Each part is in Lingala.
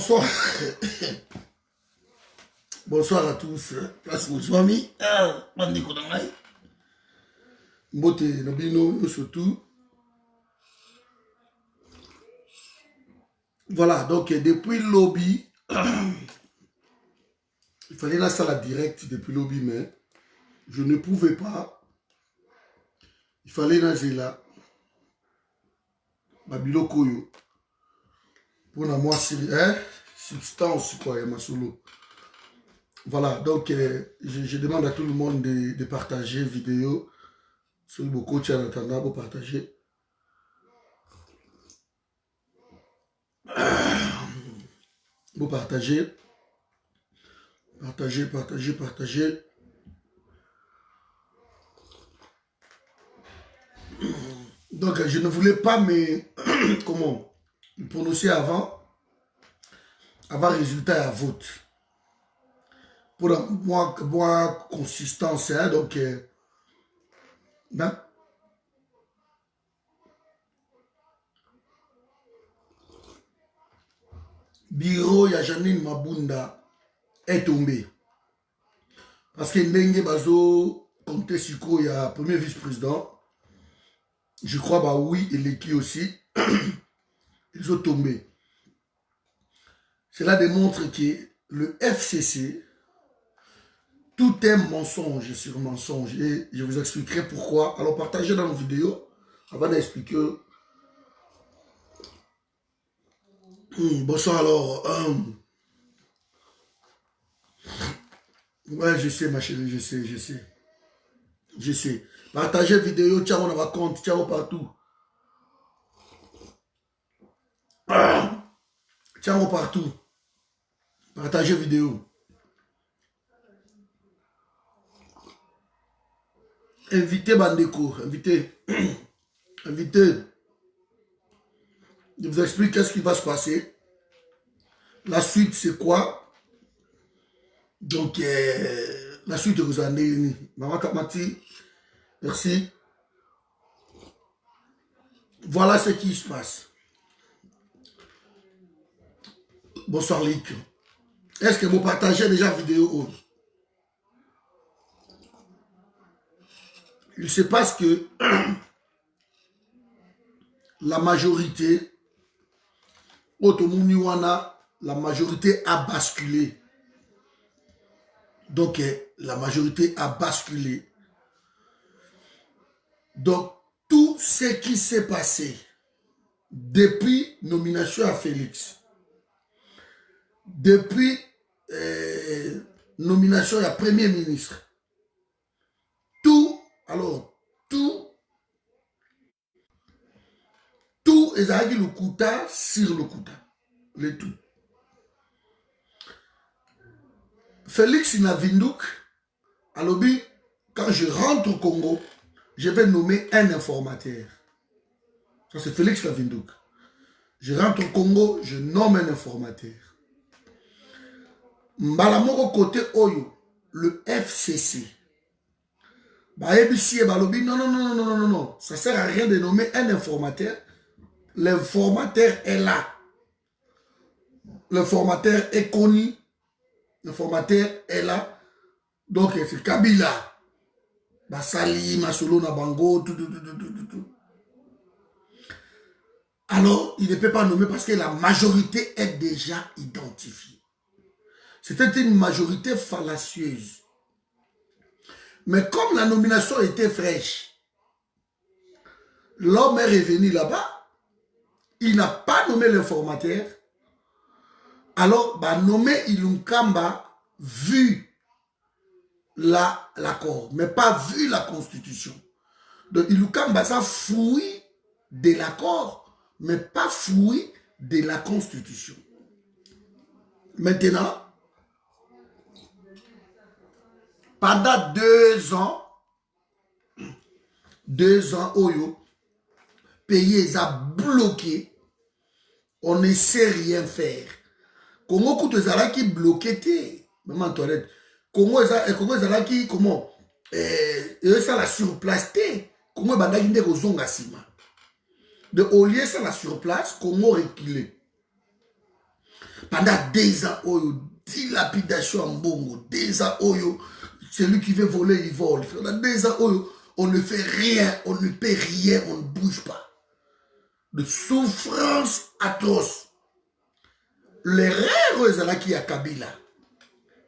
bonsoir. Bonsoir à tous. Place aux amis. Mbote Nobino surtout. Voilà, donc depuis le lobby, il fallait la salle direct depuis le lobby, mais je ne pouvais pas. Il fallait nager là. Babilo Koyo. Pour moi, substance, quoi, ma solo. Voilà, donc je demande à tout le monde de partager vidéo. Sur beaucoup de en attendant pour partager. Vous partagez. Partagez. Donc je ne voulais pas comment me prononcer avant résultat à vote. Pour moi consistance, hein, donc bureau ya Janine Mabunda est tombé. Parce que Ndenge Bazo comptait sur quoi il y a premier vice-président. Je crois, bah oui, et l'équipe aussi. Ils ont tombé. Cela démontre que le FCC, tout est mensonge sur mensonge. Et je vous expliquerai pourquoi. Alors partagez dans nos vidéos avant d'expliquer. Bonsoir alors. Ouais, je sais ma chérie, je sais. Partagez vidéo, tiens, on a compte, tiens, partout. Tiens, partout. Partagez vidéo. Invitez Bandeko, invitez. Invitez. Je vous explique qu'est-ce qui va se passer. La suite, c'est quoi? Donc, la suite, vous en avez. Maman Kamati, merci. Voilà ce qui se passe. Bonsoir, Lick. Est-ce que vous partagez déjà la vidéo? Il se passe que la majorité, la majorité a basculé. Donc, la majorité a basculé. Donc, tout ce qui s'est passé depuis nomination à Félix, depuis nomination à Premier ministre, tout est avec le Kouta sur le Kouta. Le tout. Félix Navindouk, à l'objet, quand je rentre au Congo, je vais nommer un informateur. Ça, c'est Félix Navindouk. Je rentre au Congo, je nomme un informateur. Mbalamoko côté Oyo, le FCC. Non, ça ne sert à rien de nommer un informateur. L'informateur est là. L'informateur est connu. L'informateur est là. Donc, c'est Kabila. Basali, Masolo, Nabango, tout. Alors, il ne peut pas nommer parce que la majorité est déjà identifiée. C'était une majorité fallacieuse. Mais comme la nomination était fraîche, l'homme est revenu là-bas. Il n'a pas nommé l'informateur. Alors, nommé Ilunkamba vu l'accord, mais pas vu la constitution. Donc, Ilunkamba, ça fouille de l'accord, mais pas fouille de la constitution. Maintenant, pendant 2 ans, Oyo, pays a bloqué. On ne sait rien faire. Congo Koutou Zalaki bloqué. Maman Toilette. Congo Zalaki, comment? Ça la surplace. Congo Bandaginde Kozonga Sima. De au lieu ça la surplace, Congo reculé. pendant 2 ans, dilapidation en bongo, 2 ans, celui qui veut voler, il vole. Pendant 2 ans, on ne fait rien, on ne paie rien, on ne bouge pas. De souffrance atroce. Les rêves là qui a Kabila,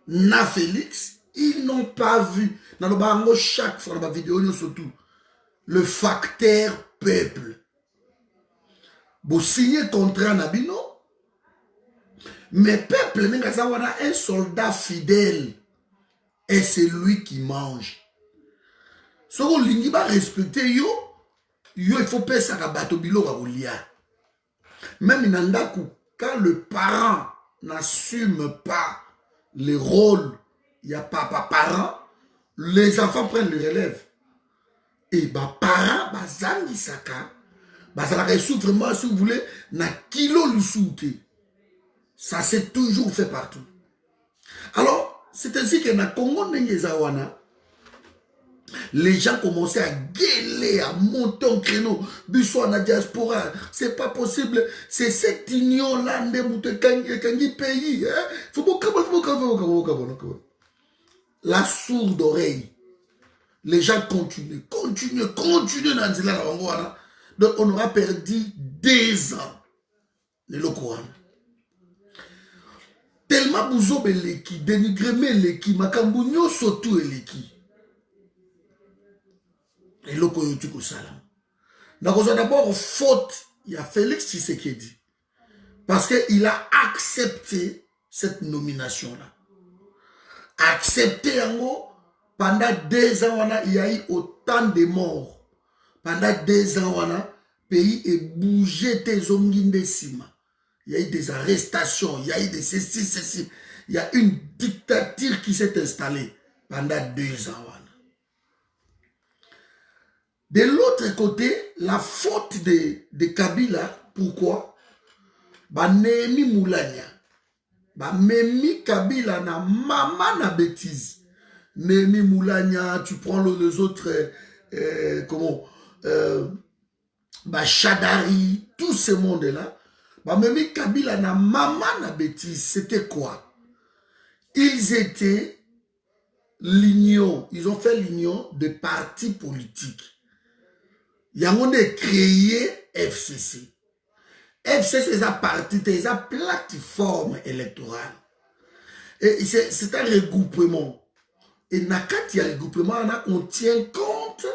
na Félix, ils n'ont pas vu. Dans le bango, chaque fois dans la vidéo, surtout, le facteur peuple. Vous signez contrat Nabino, mais peuple, un soldat fidèle, et c'est lui qui mange. Si on ne va respecter yo, il faut payer ça à bateau bilo à Oulia. Même Nandaku, quand le parent n'assume pas le rôle, il y a papa parent, les enfants prennent le relève. Et bah parent, bah zangi saka, bah ça la souffre vraiment si vous voulez, na kilo le souté. Ça s'est toujours fait partout. Alors, c'est ainsi que na Congo Nengezawana, les gens commençaient à gueuler, à monter en créneau. Bissou na diaspora, c'est pas possible. C'est cette union-là, de pays. Faut la sourde oreille. Les gens continuent dans la. Donc on aura perdu 2 ans. Le Coran. Tellement bouzo beleki, dénigrement leki, makambunyo sotu eleki. Et le Koyotuko Salam. Donc d'abord faute, il y a Félix Tshisekedi. Parce qu'il a accepté cette nomination-là. Accepté en gros, pendant 2 ans, il y a eu autant de morts. Pendant 2 ans, le pays est bougé, il y a eu des arrestations, il y a eu des ceci. Il y a une dictature qui s'est installée pendant 2 ans. De l'autre côté, la faute de Kabila, pourquoi? Nehemi Moulania. Memi Kabila na maman na bêtise. Nehemi Moulania, tu prends les autres, Chadari, tout ce monde-là. Memi Kabila na maman na bêtise. C'était quoi? Ils étaient l'union, ils ont fait l'union de partis politiques. Ils ont créé FCC. FCC, c'est un parti, c'est une plateforme électorale. Et c'est un regroupement. Et dans le regroupement, on tient compte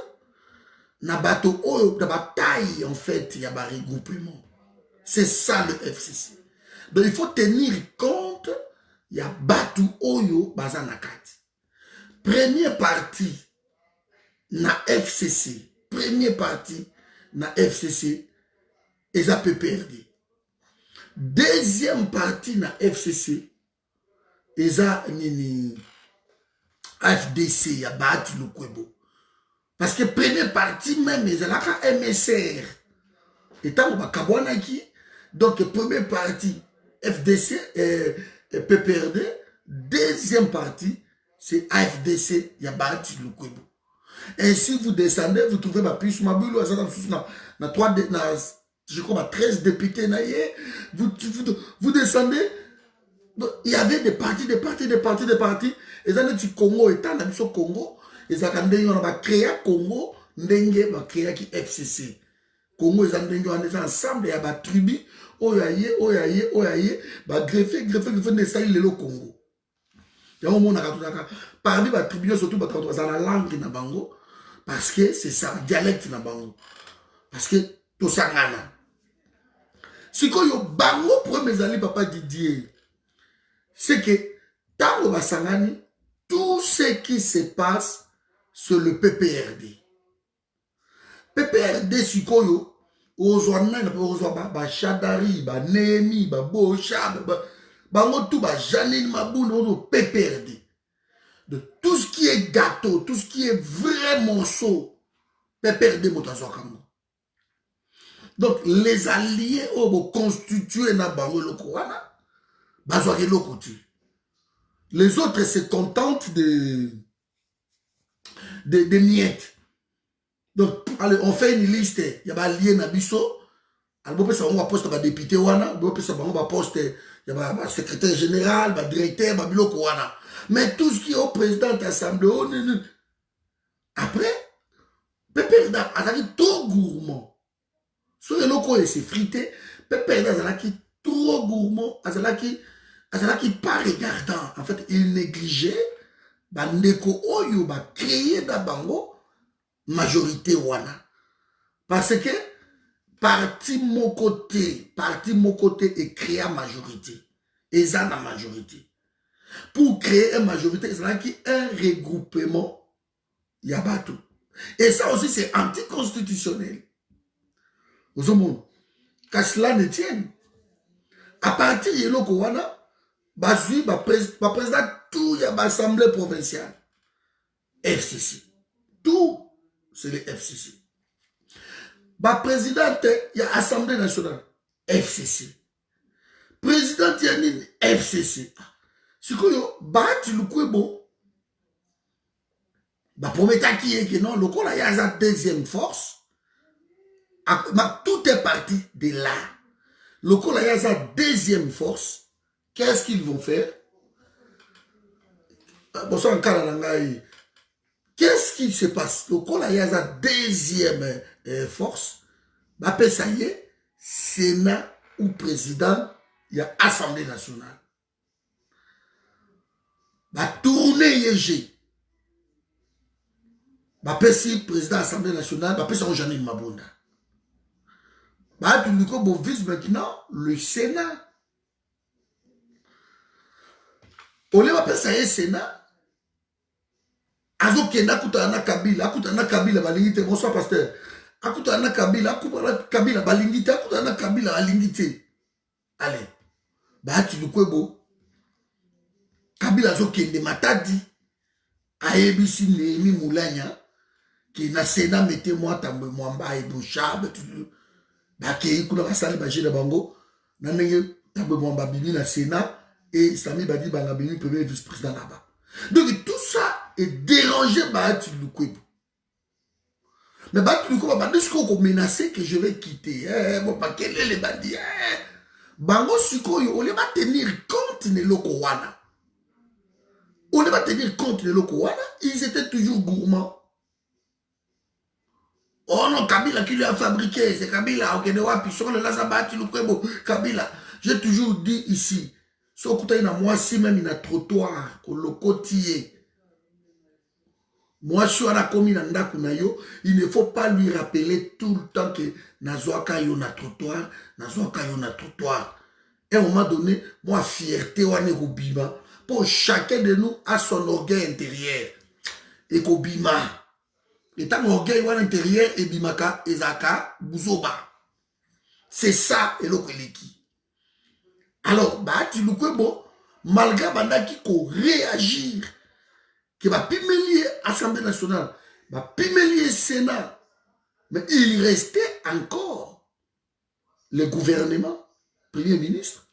de la bataille, en fait, il y a un regroupement. C'est ça le FCC. Donc il faut tenir compte, il y a Batu Oyo Bazanakati. Première partie, na FCC. Première partie, na FCC, et ça peut perdre. Deuxième partie, na FCC, et ça, FDC, ya Bati Lukwebo. Parce que première partie, même, ils ont la MSR. Et tant qu'on va qui, donc première partie, FDC, PPRD, deuxième partie, c'est AFDC, ya Bati Lukwebo. Ainsi, vous descendez, vous trouvez ma puce, ma bulle, je crois, 13 députés, vous descendez, il y avait des partis, et ça, le Congo, étant dans le Congo, et ça, quand on a créé Congo, on a créé FCC. Congo, ils ont ensemble, il y a des tribus, oyaye, greffé, le Congo. Parmi les tribunaux, surtout dans la langue na bango, parce que c'est ça, dialecte na bango. Parce que tout ça ngana. Si ko yo bango premier ali papa Didier, c'est que tango basangani, tout ce qui se passe sur le PPRD. PPRD si ko yo ozwana na ozwa ba Chadari, ba Nehemi, ba Bocha, bango tout ba Janine Mabouna au PPRD. De tout ce qui est gâteau, tout ce qui est vrai morceau, PPRD Motazokango. Donc les alliés ont constitué na bango le Korana, bazouake le côté. Les autres se contentent de miettes. Donc allez, on fait une liste, il y a allié Nabiso, Alors, on peut poste de député, on peut poste de secrétaire général, de directeur, de biloko wana. Mais tout ce qui est au président de l'Assemblée, après, Pépé Azaki trop gourmand. Si le loco est frité, Pépé Azaki trop gourmand, Azaki pas regardant. En fait, il négligeait, bandeko oyo ba créer da bango majorité wana. Parce que parti mon côté et créer majorité. Et ça la majorité. Pour créer une majorité, c'est un regroupement Yabatou. Et ça aussi, c'est anticonstitutionnel. Vous avez qu'à cela ne tienne. À partir de l'Okowana, président tout y a l'Assemblée provinciale. FCC. Tout, c'est le FCC. Président, il y a Assemblée nationale. FCC. Président Yanine, FCC. C'est que tu le bon. Promettant qui est que non, le coup là, il y a sa deuxième force. Tout est parti de là. Le coup là, il y a sa deuxième force. Qu'est-ce qu'ils vont faire? Qu'est-ce qui se passe? Le coup là, il y a sa deuxième force. Ça y est, Sénat ou président, il y a Assemblée nationale. Tourner yéger. Si président de l'Assemblée nationale, c'est Janine Mabunda. Tu vise maintenant le Sénat. Au lieu de ça, le Sénat, Azokenda Koutana Kabila, Koutana Kabila, Balingite, bonsoir pasteur. Koutana Kabila, Kabila, Balingite, Koutana Kabila, Balingite. Allez, tu le beau. Kabila Azokende Matadi, Aebisi Némi Moulanya. Qui na Sénat mettez moi tambe mwamba et bouchab qui kuna basali bagé de bango na ndenge tambe mwamba bini na Sénat et Sami Badi banga bini premier vice-président là-bas. Donc tout ça est dérangé par Lukwebo. Mais Lukwebo ba disco ko menacé que je vais quitter. Bon pas quel est les bandits. Bango sikoyo on va tenir compte de l'Okowana. On va tenir compte de l'Okowana, ils étaient toujours gourmands. Oh non, Kabila qui lui a fabriqué, c'est Kabila, ok, de wapi, sur le Lazabati, Lukwebo, Kabila. J'ai toujours dit ici, si on a moi, si même il y a trottoir, le côtier, moi, je suis à la commune, il ne faut pas lui rappeler tout le temps que Nazoaka yon a trottoir, Nazoaka yon a trottoir. Et à un moment donné, moi, fierté, wane Kobima, pour chacun de nous a son orgueil intérieur. Et Kobima. Et tant orgueil à l'intérieur, et Bimaka, Ezaka, Bouzoba. C'est ça, et l'Okeleki. Alors, tu le bon, malgré Bandaki qu'on réagir, qui va pimélier Assemblée nationale, va pimélier Sénat, mais il restait encore le gouvernement, Premier ministre.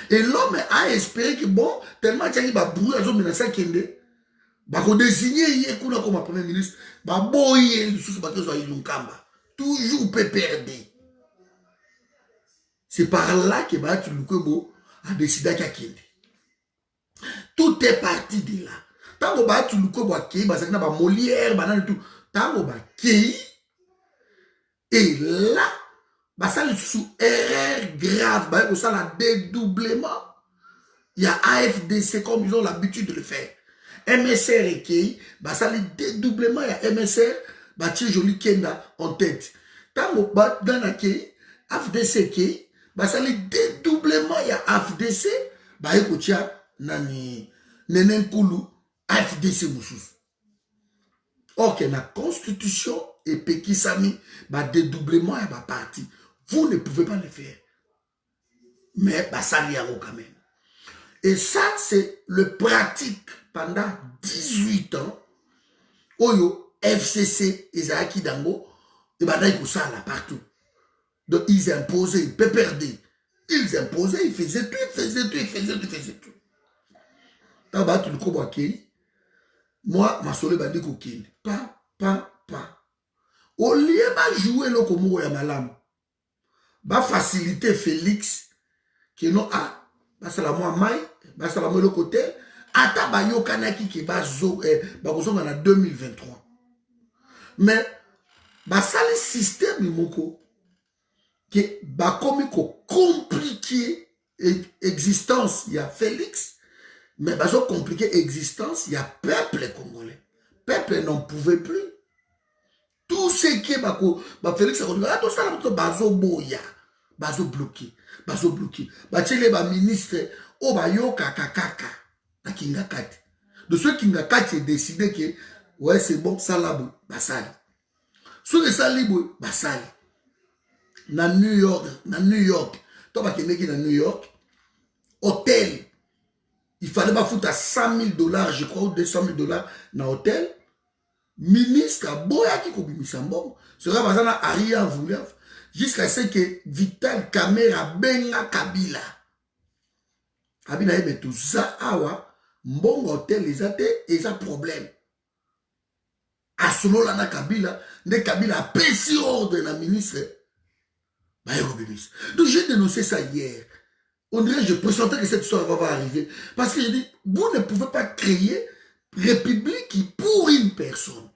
Et l'homme a espéré que bon, tellement qu'il va brouiller la zone de la Kende, bako désigner hier comme premier ministre boyer le sous bateau soit Ilunkamba toujours PPRD. C'est par là que Bahati Lukwebo a décidé qu'il y a tout est parti de là. Tant que Bahati Lukwebo a créé basakina ba Molière banane tout tant que ba créé et là ça le sous erreur grave bah ça la dédoublement. Il y a AFDC comme ils ont l'habitude de le faire. MSR et Kei, ça le dédoublement, il y a MSR, Bati Joli Kenda en tête. Tant que dans la Kei, AFDC Kei, ça le dédoublement, il y a AFDC, Ekotia, Nani, Nenen Koulou, AFDC Moussous. Or, que la constitution et Pekisami, dédoublement, il y a parti. Vous ne pouvez pas le faire. Mais ça y a quand même. Et ça, c'est le pratique pendant 18 ans. Oyo, FCC, Ezaki Dango, et ils ça là partout. Donc, ils imposaient, ils perdaient. Ils imposaient, ils faisaient tout, ils faisaient tout. T'as tu le crois qui? Moi, ma soleil bandi kokine. Pas. Au lieu de jouer le comme ya malam. va faciliter Félix que non ah basala moi mai basala moi le côté ata bayokanaki ki bazo bakozonga na 2023 mais basali système moko que bakomi ko compliquer existence il y a Félix mais bazo compliquer existence il y a peuple congolais peuple n'en pouvait plus tout ce qui est Félix a tout ça bazo boya bazo bloqué bachele ba ministre o bayoka kakaka na kingakati de ceux kingakati décidé que ouais c'est bon ça là basali ceux ça libre basali na New York toi bakendeki na New York hôtel il fallait pas foutre à $100,000 je crois ou $200,000 na hôtel ministre boya qui kobimisa mbongo sera bazana aria voulu jusqu'à ce que Vital Kamerhe benga Kabila yebe tout ça awa mbongo hôtel les a problème asolola na Kabila nde Kabila apesi ordre na ministre donc j'ai dénoncé ça hier. On dirait je pressentais que cette histoire va arriver parce que je dis vous ne pouvez pas créer république pour une personne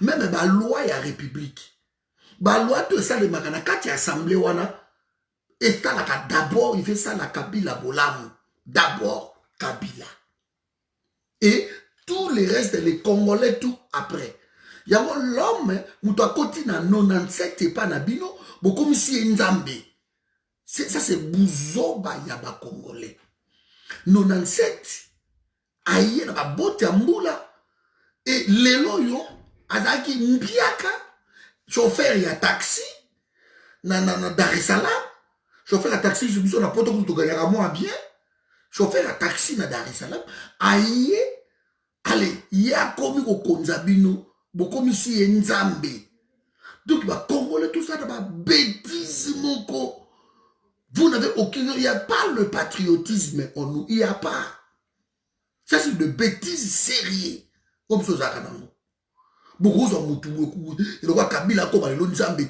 même la loi ya république la loi tout ça les makana kati assemblée wana et d'abord il fait ça la Kabila Bolamu d'abord Kabila et tous les restes les Congolais tout après il y a l'homme muto akoti na 97 et pas na bino bokomi si nzambe ça c'est buzoba ya ba Congolais 97 aye na ba bote mbula et lelo yo azaki mpiaka chauffeur ya taxi na Dar es Salaam chauffeur ya taxi sur la poto to gagner moi bien chauffeur ya taxi na Dar es Salaam aye allez ya komi ko konzabino bokomi si nzambe donc ba Congolais tout ça ba bêtise moko vous n'avez aucun il n'y a pas le patriotisme en nous il n'y a pas ça c'est de bêtises sérieuses comme ça beaucoup ont moutou il voit Kabila comme le nzambe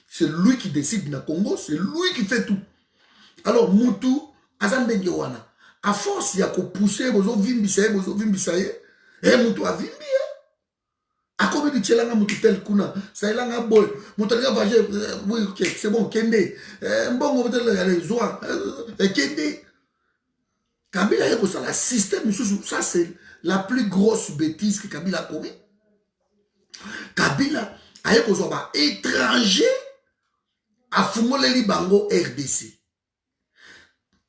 c'est lui qui décide na Congo c'est lui qui fait tout alors moutou azandenge wana à force il y a ko pousser bozo vimbisa et moutou a vimbi a combien de tchelanga moutou tel kuna ça ilanga boy moutou va oui ok c'est bon kende mbongo peut-être les zoa kende Kabila est ça la système ça c'est la plus grosse bêtise que Kabila a commis Kabila a étranger a fumoleli bango RDC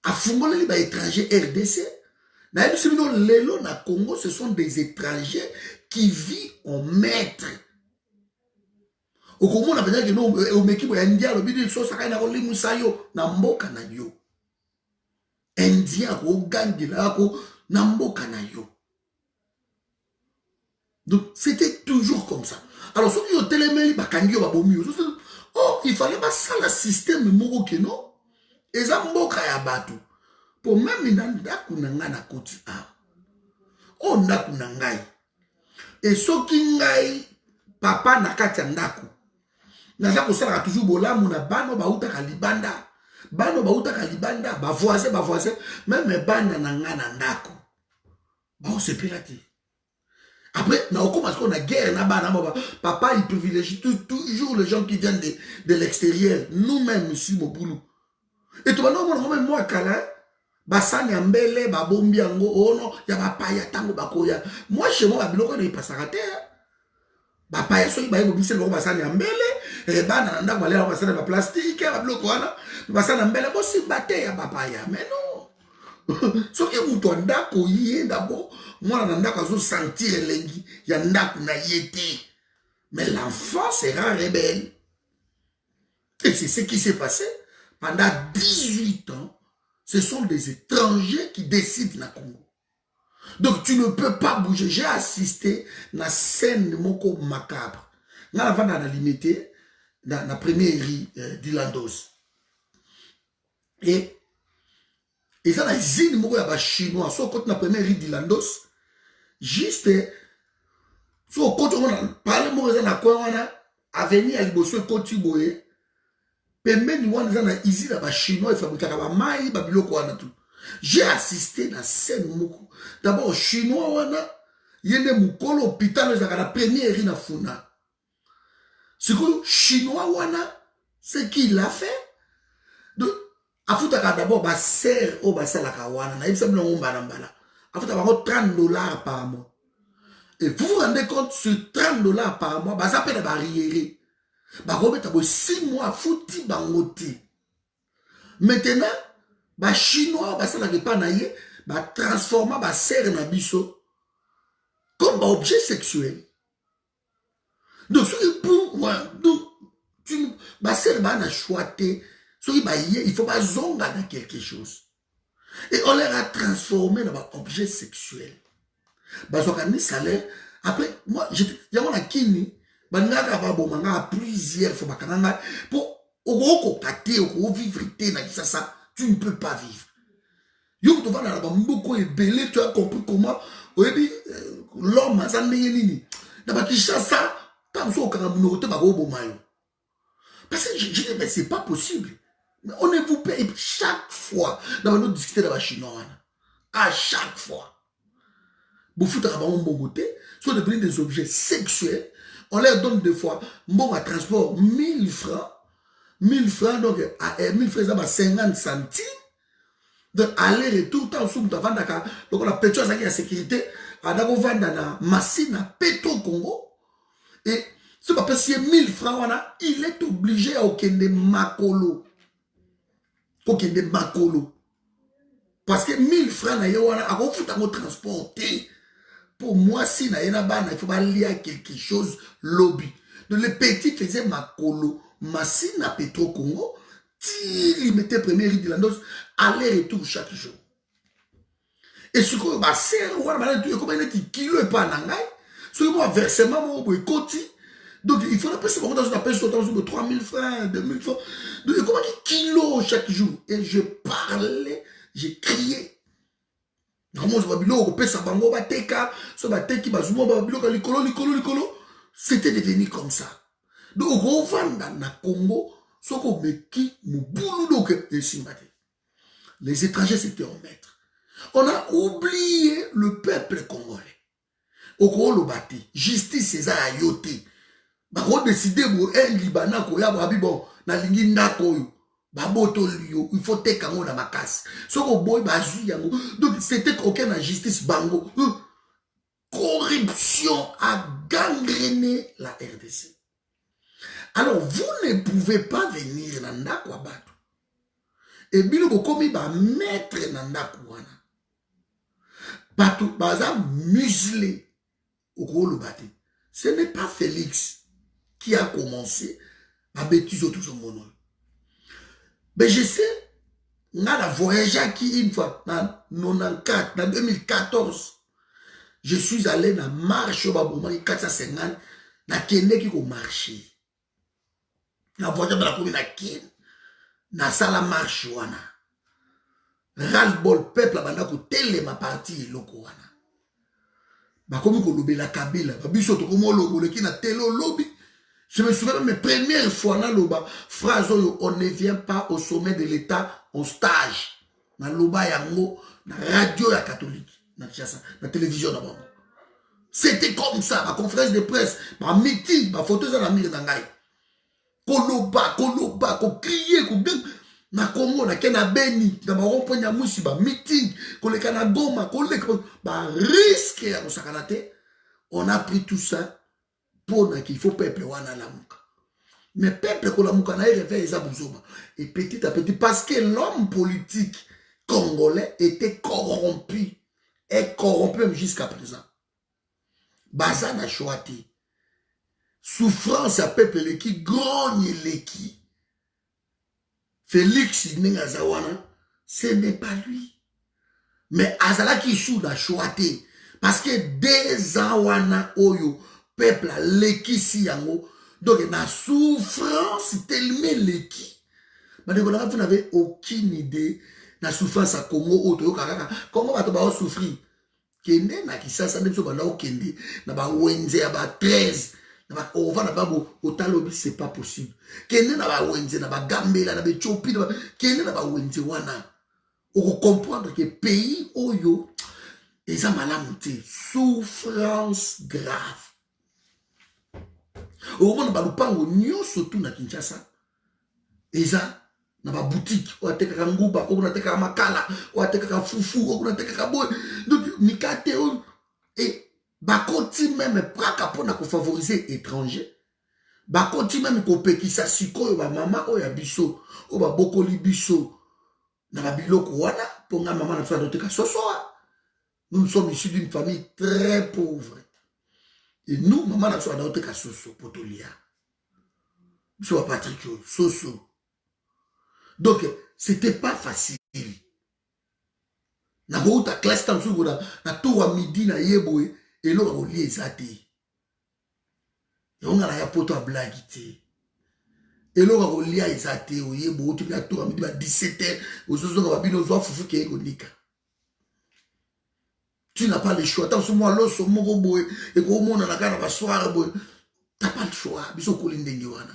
a fumoleli ba étranger RDC na ebisibino lelo na Congo ce sont des étrangers qui vivent en maître au Congo on a besoin que nous au mekibo ya India le bidi so saka na limu sayo na mboka na yo India ko gangila ko na mboka na yo donc c'était toujours comme ça alors ceux qui ont télémé bakangi babomi oh il fallait pas ça le système moko que non et ça mboka ya bato pour même ndaku na nga na koti a oh ndaku na ngai et soki ngai papa na kati ya ndaku naza kosala toujours bolamu na bano bautaka libanda ba voisin même bana na nga na ndaku ba osepela te. Après, on a guerre, papa il privilégie toujours les gens qui viennent de l'extérieur. Nous-mêmes, ici, mon boulot. Et tout le monde, moi, Kala, Basani Ambele, Babombi Ango, oh non, il y a Bapaya, Tango Bakoya. Moi, chez moi, Babiloko, il passe à terre. Bapaya, soit il va y avoir Basani Ambele, et Bananda, on va aller Basani plastique, Babiloko, Basani Ambele, bon, c'est batté, Bapaya. Mais non. Ce qui est mouton ndako yé d'abord, moi na ndako azo sentir elengi ya ndako na yété. Mais l'enfant sera rebelle. Et c'est ce qui s'est passé pendant 18 ans. Ce sont des étrangers qui décident na Congo. Donc tu ne peux pas bouger. J'ai assisté na scène moko macabre. Nga la vanda na limité dans la première rue d'Ilandos. Et ça, la zine moko ya ba chinois, so côté na première rue d'Ilandos, juste, so côté on a parlé moko na coin wana, avenir à liboso côté boye, pembeni wana eza na izi na bachinois efabrikaka bamai babiloko wana tu. J'ai assisté na scène moko. D'abord chinois wana yende mukolo hôpital ezaka na première ri na funa. Sikoyo chinois wana ce qu'il a fait de afutaka d'abord ba serre o basalaka wana na yebisa bino ngomba na mbala. Afutaka bango $30 par mois. Et vous vous rendez compte, sur $30 par mois, ça peut être barrière. Bah, remettre 6 mois, fouti bangote. Maintenant, bah, chinois, bah, ça n'avait pas naïe, bah, transformer, bah, serre na biso, comme bah, objet sexuel. Donc, pour moi, donc, bah, serre, bah, na choité, bah, il faut pas zonga dans quelque chose. Et on leur a transformé dans bah, objet sexuel. Bazokani salaire. Après, moi, j'étais, il y a mon akini, bananga babomanga plusieurs fois bakananga pour au pâté, au vivre, ça, tu ne peux pas vivre. Yo, tu vas dans la bamboko et belé, tu as compris comment, l'homme, ça n'est nini. D'abord, qui chasse ça, tant que ça, on a un parce que je dis, mais c'est pas possible. On ne vous paye chaque fois. Dans nous discuter de la chinoise. À chaque fois. Soit devenir des objets sexuels, on leur donne des fois, bon, à transport, 1000 francs. 1000 francs, donc, 1000 francs, ça va 50 centimes. Donc, aller-retour, tant que tu as donc, on a pétrole, ça qui est la sécurité, on a vendu la machine à Petro Congo. Et, ce pas si 1000 francs, il est obligé à okende makolo. Okende makolo. Parce que 1000 francs, il faut transporter. Pour moi, si il faut pas lier quelque chose, lobby. Donc les petits faisaient makolo, machine à Petro Congo, ils mettaient première rue de la noce, aller-retour chaque jour. Et ce que ma sœur, comme elle dit, kilo et pas nangai, ce que moi, versement, moi, côté. Donc il faut appeler ce moment dans une appel sur 3000 francs, 2000 francs. Donc comment dit kilo chaque jour. Et je parlais, j'ai crié. C'était devenu comme ça. Donc, on va dans le Congo, les étrangers s'étaient en maître. On a oublié le peuple congolais. Au Congo, le bâti, justice, c'est ça, ayoté. On a décidé, un Libanais, bon, na lingi ndako baboto liyo, il faut te kango na makasi. Soko boy bazu yango. Donc c'était aucun la justice bango. Corruption a gangréné la RDC. Alors vous ne pouvez pas venir na ndako abatu. Et bino bokomi ba maître na ndako wana. Batu baza muselé au gros le bâti. Ce n'est pas Félix qui a commencé à bêtiser tout son monde. Mais je sais, on a voyagé qui une fois, en 94, en 2014, je suis allé dans la marche au Babouma, 450, dans Kenya qui a marché. La voiture de la commune à Kenya, dans la marche, ras-le-bol, peuple, là-bas, telle ma partie, loko wana. Bah, comme on lobby la Kabila, bah, biso to comme on lobby, qui n'a tel lobby. Je me souviens de mes premières fois dans Loba, phrase on ne vient pas au sommet de l'État en stage. Dans Loba yango, dans la radio ya catholique, dans la télévision d'abord. C'était comme ça, ma conférence de presse, ma meeting, ma photo dans la mire d'Angaï. Koloba, ko crier, ko bien. Na Congo, na Kena Beni, dans ma rond-point Nyamousi, ma meeting, ko le Kanagoma, ko le risque à Osakanate. On a pris tout ça. Pour qu'il faut peuple wana lamuka. Mais peuple ko lamuka na réveille za buzoma. Et petit à petit, parce que l'homme politique congolais était corrompu. Et corrompu même jusqu'à présent. Baza na choati. Souffrance à peuple qui grogne les qui. Félix Nengazawana, ce n'est pas lui. Mais Azala qui sous na choati. Parce que des awana oyo. Peuple a l'équi si yango. Donc, la souffrance tellement l'équi. Mais vous n'avez aucune idée de la souffrance à Congo. Comment va souffrir? Kende na kisasa même so bana okende na ba wenze ya ba 13 On va là-bas au talobi, c'est pas possible. Kene na ba wenze na ba gambela na ba chopi na ba kene na ba wenze wana. On comprendre que pays oyo eza malamu te, souffrance grave. Au moment ba lupango nyonso tu na Kinshasa eza na ba boutique o ateka nguba o na teka makala o ateka fufu o na teka boy. Donc mikate o et bakoti même praka pona ko favoriser étranger. Bakoti même ko pekisa sikoyo ba mama o ya biso o ba bokoli biso na ba biloko wana ponga mama na tsa teka soso. Nous sommes issus d'une famille très pauvre. Et nous, maman na tsa teka soso potolia. Biso ba Patrick soso. Donc c'était pas facile. Na ko ta classe tam su na to wa midi na yeboe et lo ko lié zate. On a la poto à blaguer. Et là, on lia ezate, on y est beau, tu vas tout à 17h, aux autres, on va bien nous voir foufou qui est unique. Tu n'as pas le choix. Tant que moi, l'os, mon robot, et qu'au monde, on a qu'à la soirée, tu n'as pas le choix. Biso kolinde ngiwana.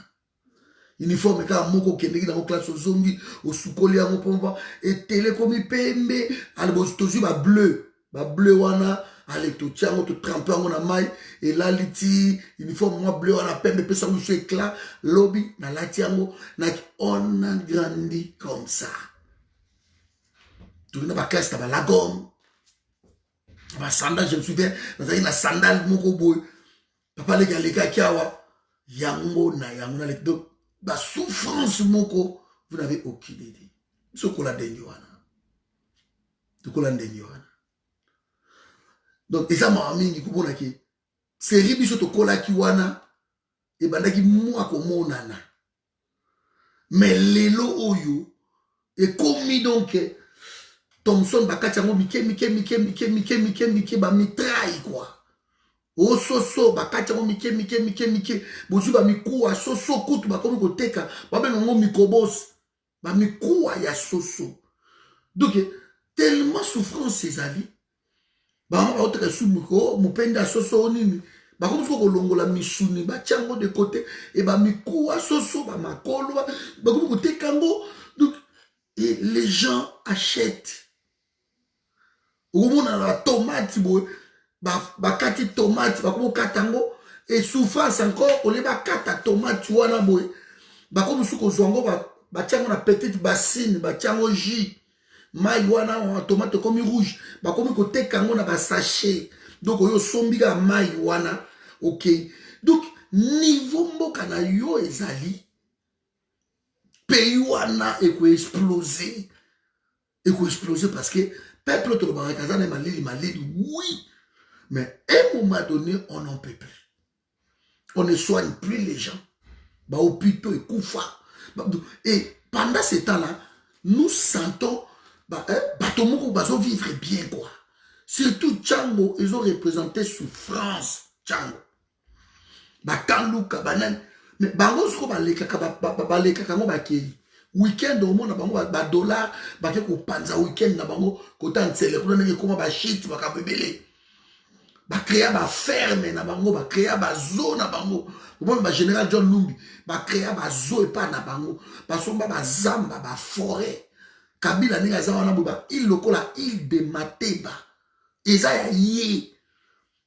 Uniforme, quand moko kende dans classe aux zombies, au soukoli, à mon pompa, et télé comme il pembe, à l'ebostosi, ba bleu, wana. Allez, tu tiens, tu trempes en a maille, et là, l'iti, uniforme, moi, bleu, on a peine, mais ça nous fait éclat, lobby, na la tiango, on a grandi comme ça. Tu n'as pas classe, t'as pas la gomme, t'as pas sandal, je me souviens, t'as une sandale, mon boy, papa, les gars, qui a, yango, na, donc, la souffrance, moko, vous n'avez aucune idée. Ce qu'on a dit, ce qu'on a dit, donc, et ça m'a amené, c'est ribiso to kola ki wana, et bandaki mwa komonana. Mais lelo oyo, et commis donc, Thompson bakatiango mike, ba mitraille quoi. O soso, bakatiango mike, bozu ba mikuwa, soso kutu, bakomi koteka, babe nango mikobos, ba mikuwa ya soso. Donc, tellement souffrance ces avis, ba ma oteka su miko mupenda soso nini ba comme ko longola misuni ba tiango de côté et ba mikuwa soso ba makolo ba comme côté kango. Donc et les gens achètent au monde la tomate ba kati tomate ba comme katango et souffrance encore on les ba kata tomate wana boy ba comme suko zongo ba tiango na petite bassine ba tiango jus mai wana en tomate comme rouge ba comme côté kango na ba sachet donc yo sombiga mai wana OK donc niveau mboka na yo ezali pays wana eko exploser parce que peuple to ba kazana malili oui mais à un moment donné on n'en peut plus on ne soigne plus les gens ba hôpitaux et koufa et pendant ce temps-là nous sentons Batomoko bazo vivre bien quoi. Surtout Tchango, ils ont représenté souffrance Tchango. Bakanluka banan mais bango sko baleka kango bakei. Weekend au monde bango ba dollar bake ko panza weekend na bango kota ntsele kuna nenge koma ba shit bakabebele. Ba créer ba ferme na bango ba créer ba zone na bango. Bon ba général John Lumbi ba créer ba zo et pas na bango. Ba somba ba zamba ba forêt. Kabila ni aza wana boba il lokola il de Mateba eza ya ye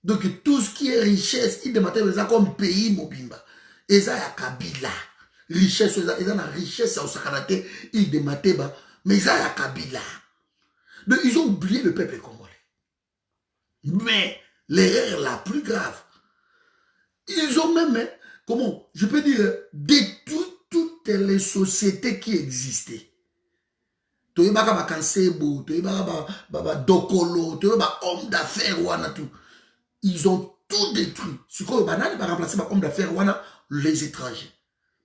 donc tout ce qui est richesse il de Mateba eza comme pays mobimba eza ya Kabila richesse eza na richesse ya osakanate il de Mateba mais eza ya Kabila donc ils ont oublié le peuple congolais mais l'erreur la plus grave ils ont même comment je peux dire détruit toutes les sociétés qui existaient. Toyebaka ba kansebo, toyebaka ba dokolo, toyebaka homme d'affaires wana tout. Ils ont tout détruit. Ce qu'on banane va remplacer par homme d'affaires wana les étrangers.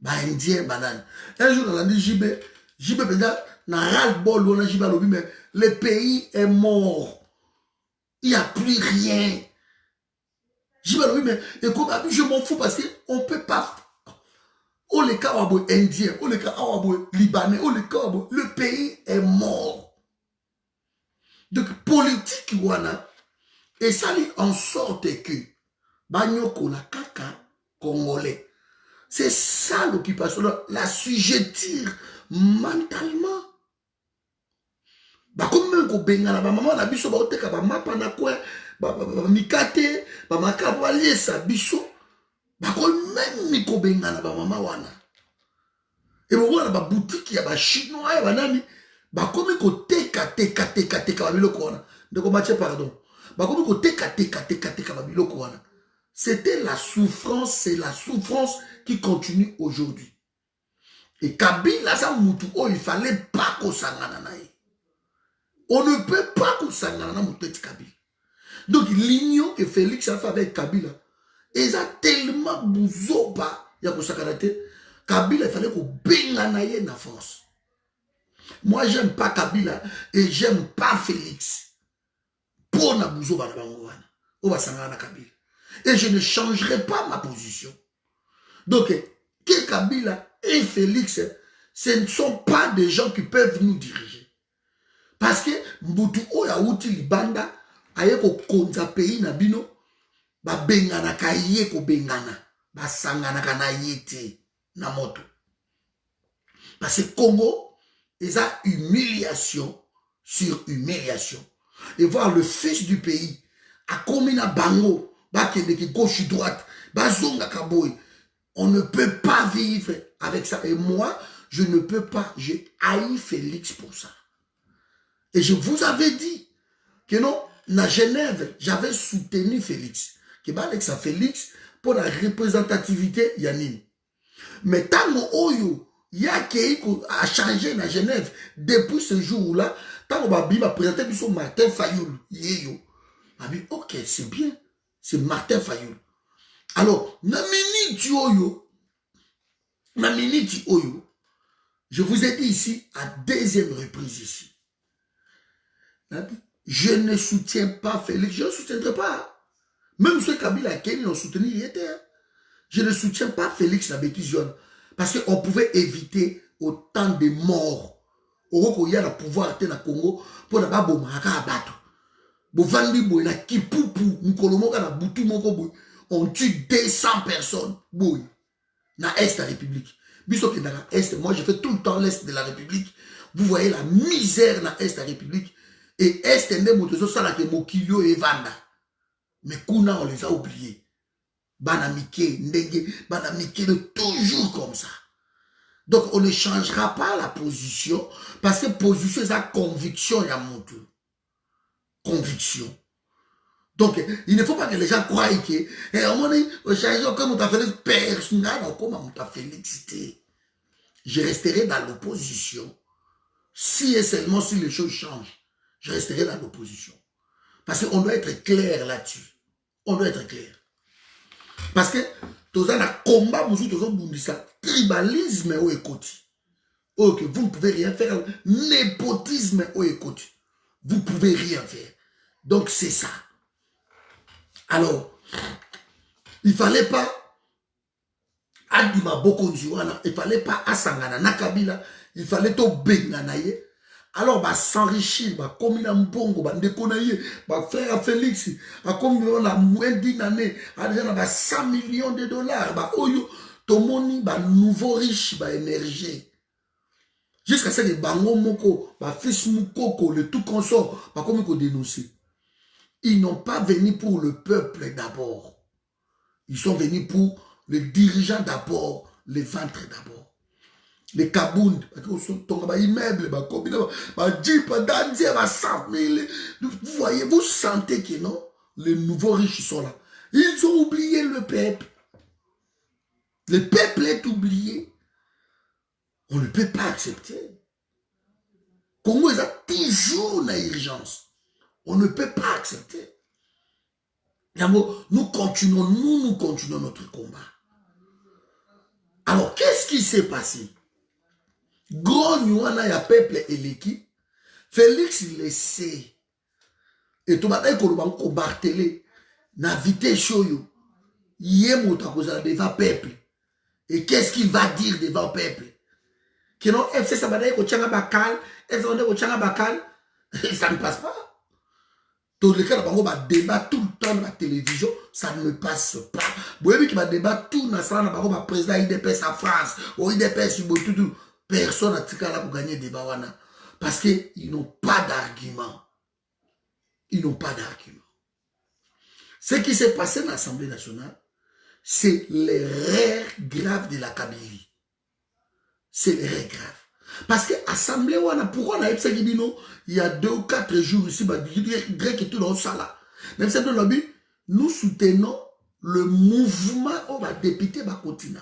Ba indien banane. Un jour on a dit JB pendant na ras-le-bol wana JB lobi mais le pays est mort. Il n'y a plus rien. JB lobi mais écoute je m'en fous parce que on peut pas. Oh les cas indien, oh les cas libanais, oh les cas le pays est mort. Donc politique wana et ça en sorte que banyoko la kaka congolais. C'est ça l'occupation, la sujettir mentalement. Comme même ko bengana ba maman na biso ba oteka ba mapa na quoi ba mikate ba makabo aliesa biso ba ko même miko bengana ba maman wana. Et bon wana ba boutique ya ba chinois ya banani ba komi ko teka ba biloko wana. Ndeko Mathieu pardon. Ba komi ko teka ba biloko wana. C'était la souffrance, c'est la souffrance qui continue aujourd'hui. Et Kabila sa mutu oh il fallait pas ko sangana na ye. On ne peut pas qu'on s'engage dans mon tête Kabila. Donc l'union que Félix a fait avec Kabila, ils ont tellement bouzoba, il y a qu'on s'accadate. Kabila, il fallait qu'on benganaye na France. Moi, j'aime pas Kabila et j'aime pas Félix. Pour na bouzoba na bangoana, on va s'engager na Kabila. Et je ne changerai pas ma position. Donc, que Kabila et Félix, ce ne sont pas des gens qui peuvent nous diriger. Parce que Mbutu oya uti libanda aye ko konza pays na bino ba bengana kaye ko bengana ba sangana kana yete na moto. Parce que Congo ils a humiliation sur humiliation. Et voir le fils du pays a commis na bango ba kende gauche droite ba zonga kaboy. On ne peut pas vivre avec ça. Et moi je ne peux pas, j'ai haï Félix pour ça. Et je vous avais dit que non, à Genève, j'avais soutenu Félix. Que avec ça, Félix, pour la représentativité, Yanine. Mais tant que il y a qui a changé à Genève depuis ce jour-là, tant que m'a présenté son Martin Fayoul, m'a dit, ok, c'est bien, c'est Martin Fayoul. Alors, je vous ai dit ici, à deuxième reprise ici. Je ne soutiens pas Félix, je ne soutiendrai pas. Même ceux Kabila qui l'ont soutenu, il était. Je ne soutiens pas Félix la bêtise. Parce qu'on pouvait éviter autant de morts. Au y a le pouvoir dans le Congo pour ne pas abattre. On tue 200 personnes. Dans l'Est de la République. Moi, je fais tout le temps l'Est de la République. Vous voyez la misère dans l'Est de la République. Et est Mokilio et Vanda. Mais Kuna, on les a oubliés. Banamike, Ndege, Banamike, toujours comme ça. Donc, on ne changera pas la position, parce que position, c'est la conviction, il y a mon tour. Conviction. Donc, il ne faut pas que les gens croient que, à un moment donné, comme on t'a fait personnel, comme on t'a félicité. Je resterai dans l'opposition, si et seulement si les choses changent. Je resterai dans l'opposition. Parce qu'on doit être clair là-dessus. On doit être clair. Parce que, tous un combat, tribalisme au écoute. Ok, vous ne pouvez rien faire. Népotisme au écoute. Vous ne pouvez rien faire. Donc, c'est ça. Alors, il ne fallait pas Adima Bokonjuana, il ne fallait pas Asangana Nakabila, il fallait tout Benganaye. Alors, bah, s'enrichir, bah, comme il a un bongo, bah, déconnailler, bah, faire à Félix, bah, comme il a moins d'une année, bah, 100 millions de dollars, bah, oyo, tout le monde, bah, nouveau riche, bah, émergé. Jusqu'à ce que, bah, moko, bah, fils moukoko, le tout consort, bah, comme il faut dénoncer. Ils n'ont pas venu pour le peuple d'abord. Ils sont venus pour les dirigeants d'abord, les ventres d'abord. Les Kabound, immeubles, vous voyez, vous sentez que non, les nouveaux riches sont là. Ils ont oublié le peuple. Le peuple est oublié. On ne peut pas accepter. Congo est toujours dans l'urgence. On ne peut pas accepter. Nous continuons notre combat. Alors, qu'est-ce qui s'est passé? Gros Nywana ya peuple eleki, Félix le sait. Et tout le monde a Bartélé, na vité choyo, yé mota kozala devant peuple. Et qu'est-ce qu'il va dire devant peuple? Que non, FC Sabadaye ko tchanga bakal, FC Onde ko tchanga bakal, ça ne passe pas. Tout le cas, on va débat tout le temps dans la télévision, ça ne passe pas. Vous voyez qu'il va débat tout dans le va président IDPS en France, ou IDPS, tout. Personne n'a tika là pour gagner des débat. Parce qu'ils n'ont pas d'argument. Ils n'ont pas d'argument. Ce qui s'est passé dans l'Assemblée nationale, c'est l'erreur grave de la Kabylie. C'est l'erreur grave. Parce que l'Assemblée, pourquoi on a fait il y a 2 ou 4 jours ici, grec et tout dans ça. Même si nous soutenons le mouvement où les députés va continuer.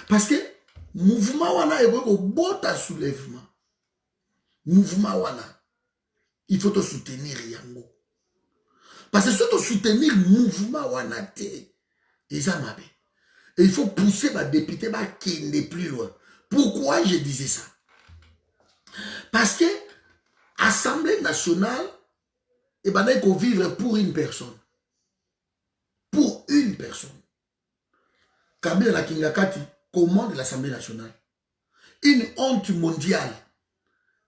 Parce que le mouvement est au bon soulèvement. Mouvement il faut te soutenir yango. Parce que si tu soutenir le mouvement et il faut pousser les députés qui n'est plus loin. Pourquoi je disais ça? Parce que l'Assemblée nationale, il faut vivre pour une personne. Pour une personne. Kabila la Kingakati commande l'Assemblée nationale. Une honte mondiale.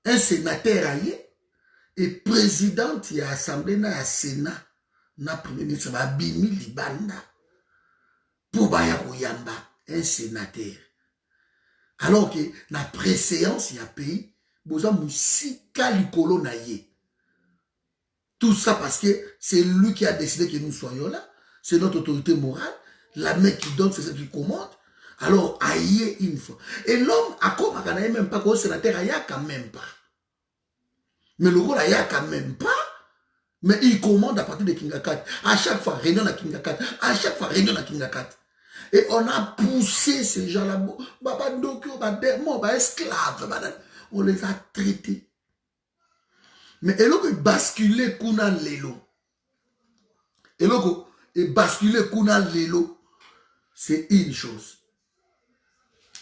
Un sénateur aillé et président de l'Assemblée na ya Sénat na premier ministre va bimi libanda pour baya koyamba un sénateur. Alors que la préséance il y a pays boza musika likolo na ye. Tout ça parce que c'est lui qui a décidé que nous soyons là. C'est notre autorité morale. La main qui donne, c'est celle qui commande. Alors, aïe une fois. Et l'homme, à quoi on n'a même pas qu'au sénateur, il n'y a quand même pas. Mais le rôle, il n'y a quand même pas. Mais il commande à partir de Kingakat. À chaque fois, réunion à Kingakat. À chaque fois, réunion à Kingakat. Et on a poussé ces gens-là. Esclaves. On les a traités. Mais elle a basculé kuna lelo. Elle a basculé kuna lelo. C'est une chose.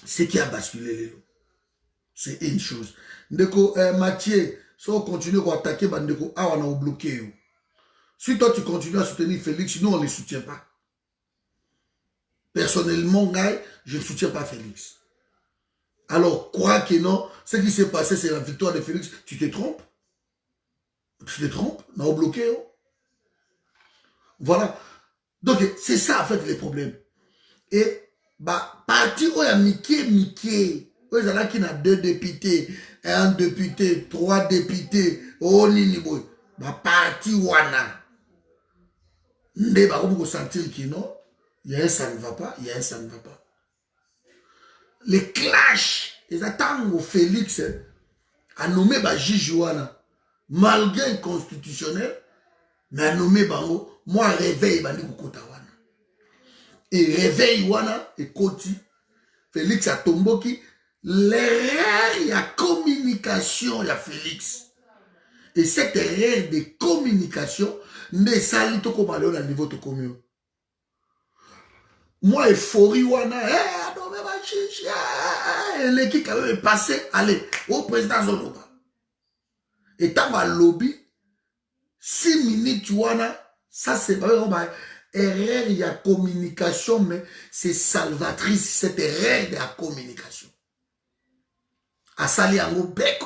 Ce qui a basculé lelo. C'est une chose. Ndeko Mathieu, si on continue à attaquer, Ndeko, on a bloqué. Si toi tu continues à soutenir Félix, nous on ne les soutient pas. Personnellement, je ne soutiens pas Félix. Alors, crois que non, ce qui s'est passé, c'est la victoire de Félix. Tu te trompes? Tu te trompes? On a bloqué. Voilà. Donc, c'est ça, en fait, les problèmes. Et, parti où il y a Mickey, où il y a qui a 2 députés, 1 député, 3 députés, nini, parti wana. Ndé, vous sentir que non, il y a un ça ne va pas, il y a un ça ne va pas. Les clashs, les attaques au Félix a nommé juge wana. Malgré inconstitutionnel, mais a nommé bango, moi réveil bandi kukota wana. Et réveil wana et koti Félix a tomboki l'erreur il y a communication il y a Félix. Et cette erreur de communication ne sali to comme aller au niveau to commun. Moi euphorie wana non mais ma chichi l'équipe quand même est passé allez au président Zoloba. Et tant que lobby 6 minutes wana ça c'est pas erreur il y a communication mais c'est salvatrice cette erreur de la communication à sali en bec.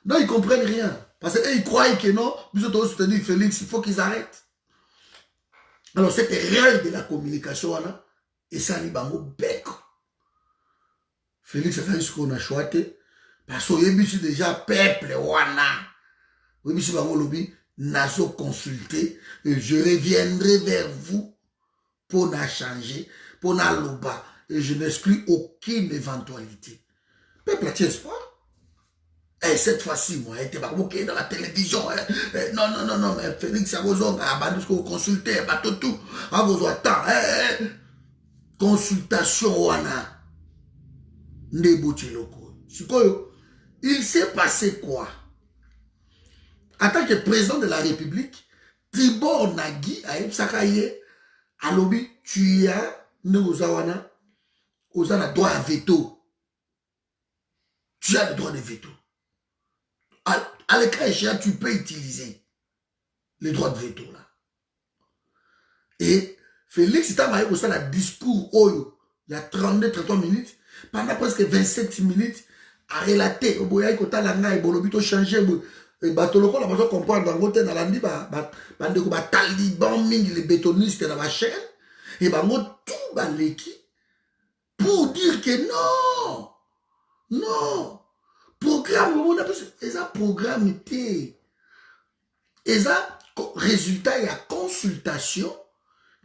Non ils comprennent rien parce qu'ils croient que non nous autres soutenir Félix il faut qu'ils arrêtent. Alors cette erreur de la communication wana et ça li bango bec. Félix a fait ce qu'on a choisi parce que c'est déjà peuple wana. Oui, si bango lobby nazo consulter et je reviendrai vers vous pour na changer, pour na loba et je n'exclus aucune éventualité. Peuple a espoir. Et cette fois-ci, moi, il était dans la télévision. Non, mais Félix a besoin de consulter, tout, a besoin de temps. Consultation, wana. Il s'est passé quoi? En tant que président de la République, Tibor Nagi a Sakaye, à lobby, tu as, nous, Ozawana, Ozana droit à veto. Tu as le droit de veto. À l'écran échéant, tu peux utiliser les droits de veto là. Et Félix il a eu un discours il y a 32-33 minutes, pendant presque 27 minutes, à relater. Il y a changé Et batoloko la personne comprend dans côté dans l'andi bandeko ba taliban mingi les bétonistes dans la chaîne et bango tout baleki pour dire que non non programme on a ça programme té et ça résultat il y a consultation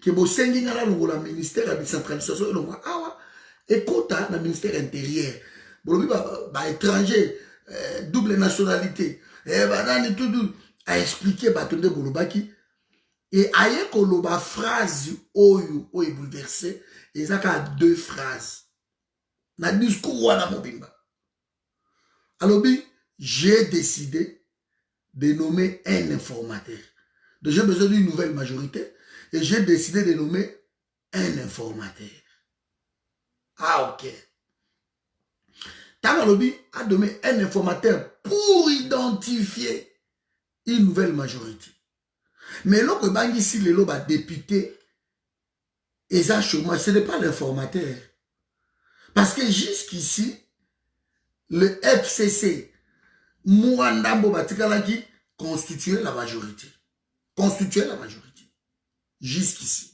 que bosengi ngala longola ministère de décentralisation longola awa ekota na ministère intérieur bolobi ba étranger double nationalité banani tout a expliqué batonde bolobaki et aye koloba phrase oyo oyo bouleversé ezaka deux phrases na discours wana mobimba alobi j'ai décidé de nommer un informateur donc j'ai besoin d'une nouvelle majorité et j'ai décidé de nommer un informateur. Ah ok. Tabalobi a donné un informateur pour identifier une nouvelle majorité. Mais là, que bangi si le loba député, et ça chômage, ce n'est pas l'informateur. Parce que jusqu'ici, le FCC, Mouandambo Batikalaki, constituait la majorité. Constituait la majorité. Jusqu'ici.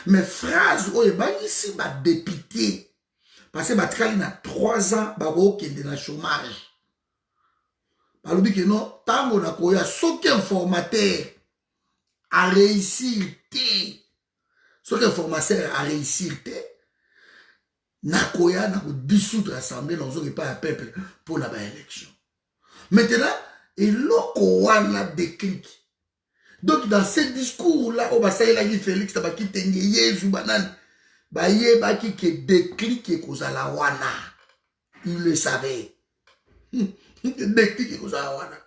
Mais phrase, oh, bangi si ba député, parce que Batikali a 3 ans, babo qui est dans le chômage. Balobi que non, tango na koya, ce informateur a réussi, ce informateur a réussi, na koya, na ko dissoudre l'Assemblée, dans un pas à peuple pour la élection. Maintenant, et l'oko wana déclic. Donc, dans ce discours-là, au Bassaï Lagi Félix, tabaki tengeye, Zoubanan, baye baki ke déclic et kozala wana. Il le savait. Déclic et kozala wana.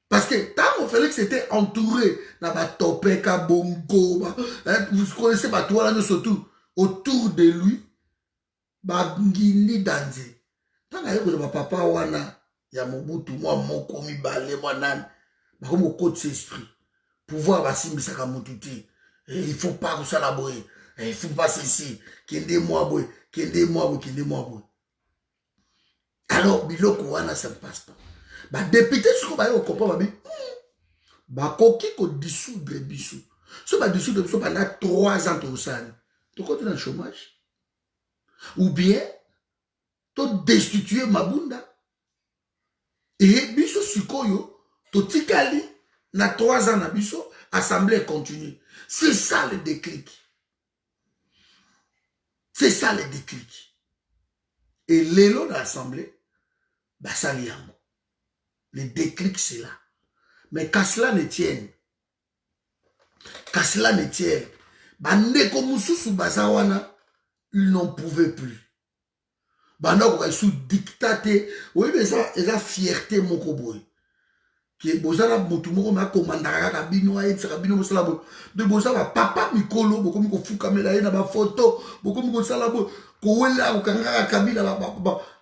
Parce que tant Félix était entouré, Topeka, Bongo, vous connaissez toi là, surtout autour de lui, Ngini Danze. Tant que papa wana, ya Mobutu, moi, mon commis balé, moi, nan, comme au code d'esprit. Pouvoir basimbi saka motuti. Il faut pas que ça la boye. Il faut pas ceci. Kende moi boy, kende moi boy, kende moi boy. Alors, biloko wana ça ne passe pas. Bah député ce qu'on va comprendre bah koki ko dissoudre biso. Ce ba dissoudre biso pendant 3 ans au sein. Tu continues dans le chômage. Ou bien tu destituer Mabunda. Et biso sikoyo to tikali na 3 ans na biso assemblée continue. C'est ça le déclic. C'est ça le déclic. Et l'élo de l'assemblée, bah ça liambo. Le déclic c'est là. Mais qu'à cela ne tienne, Bandeko Moussousou Bazawana, ils n'en pouvaient plus. Bandeko sous dictaté, oui mais ça, et la fierté mon koboy. Qui bozala motumoko ma commandara kabino a etsa kabino mosala bo. De bozala papa mikolo boko miko fuka mela na ba photo, boko miko sala bo ko wela ko kanga kabila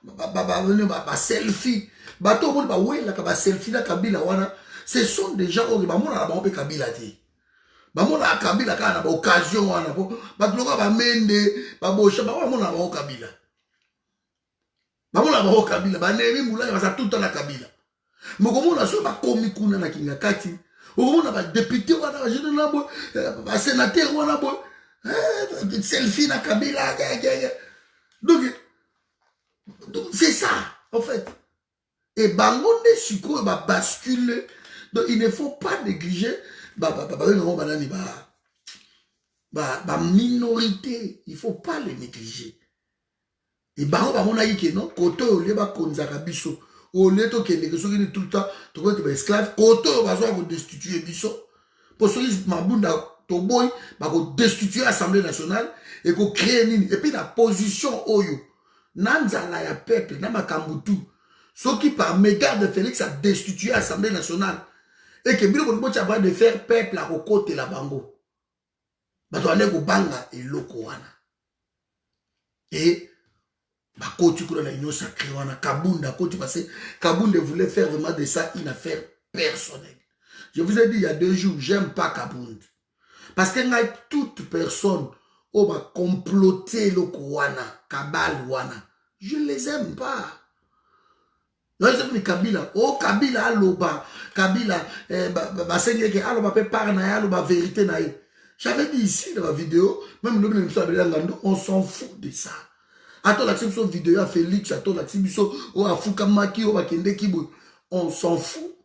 ba selfie. Bato bo ba wela ka ba selfie la kabila wana. Ce sont des gens qui vont à la Kabila. Bamona Kabila kana ba occasion wana po. Batloka ba mende, ba bosha ba mona ba Kabila. Bamona ba Kabila, ba nemi mula ba tout la Kabila. Mokomona so ba komi kuna na kinga kati. Okomona ba député wana ba jeune na bo, ba sénateur wana bo. Selfie na Kabila. Donc c'est ça en fait. Et bangonde suko ba bascule. Donc il ne faut pas négliger minorité, il ne faut pas les négliger. Et bango ba mona yike non koto ole ba konzaka biso ole to kende so ki tout le temps to ko ba esclave koto ba zo ko destituer biso pour ceux qui mabunda to boy ba ko destituer l'Assemblée nationale et ko créer nini et puis la position oyo nanzala ya peuple na makambutu ceux qui par mégarde de Félix a destitué l'Assemblée nationale. Et que bilo ko tcha de faire peuple à côté la bango. Bato ane ko banga et loko wana. Et ba koti ko na union sacrée wana Kabunda koti parce que Kabunda voulait faire vraiment de ça une affaire personnelle. Je vous ai dit il y a 2 jours, j'aime pas Kabunda. Parce que toute personne oh ba comploter loko wana, kabal wana, je les aime pas. Nous Kabila. Oh, Kabila, aloba. Kabila, basengeke, aloba, pépare, na aloba, vérité, na. J'avais dit ici dans la vidéo, même le on s'en fout de ça. Attends, la vidéo à Félix, attends, la à Foukamaki, on s'en fout.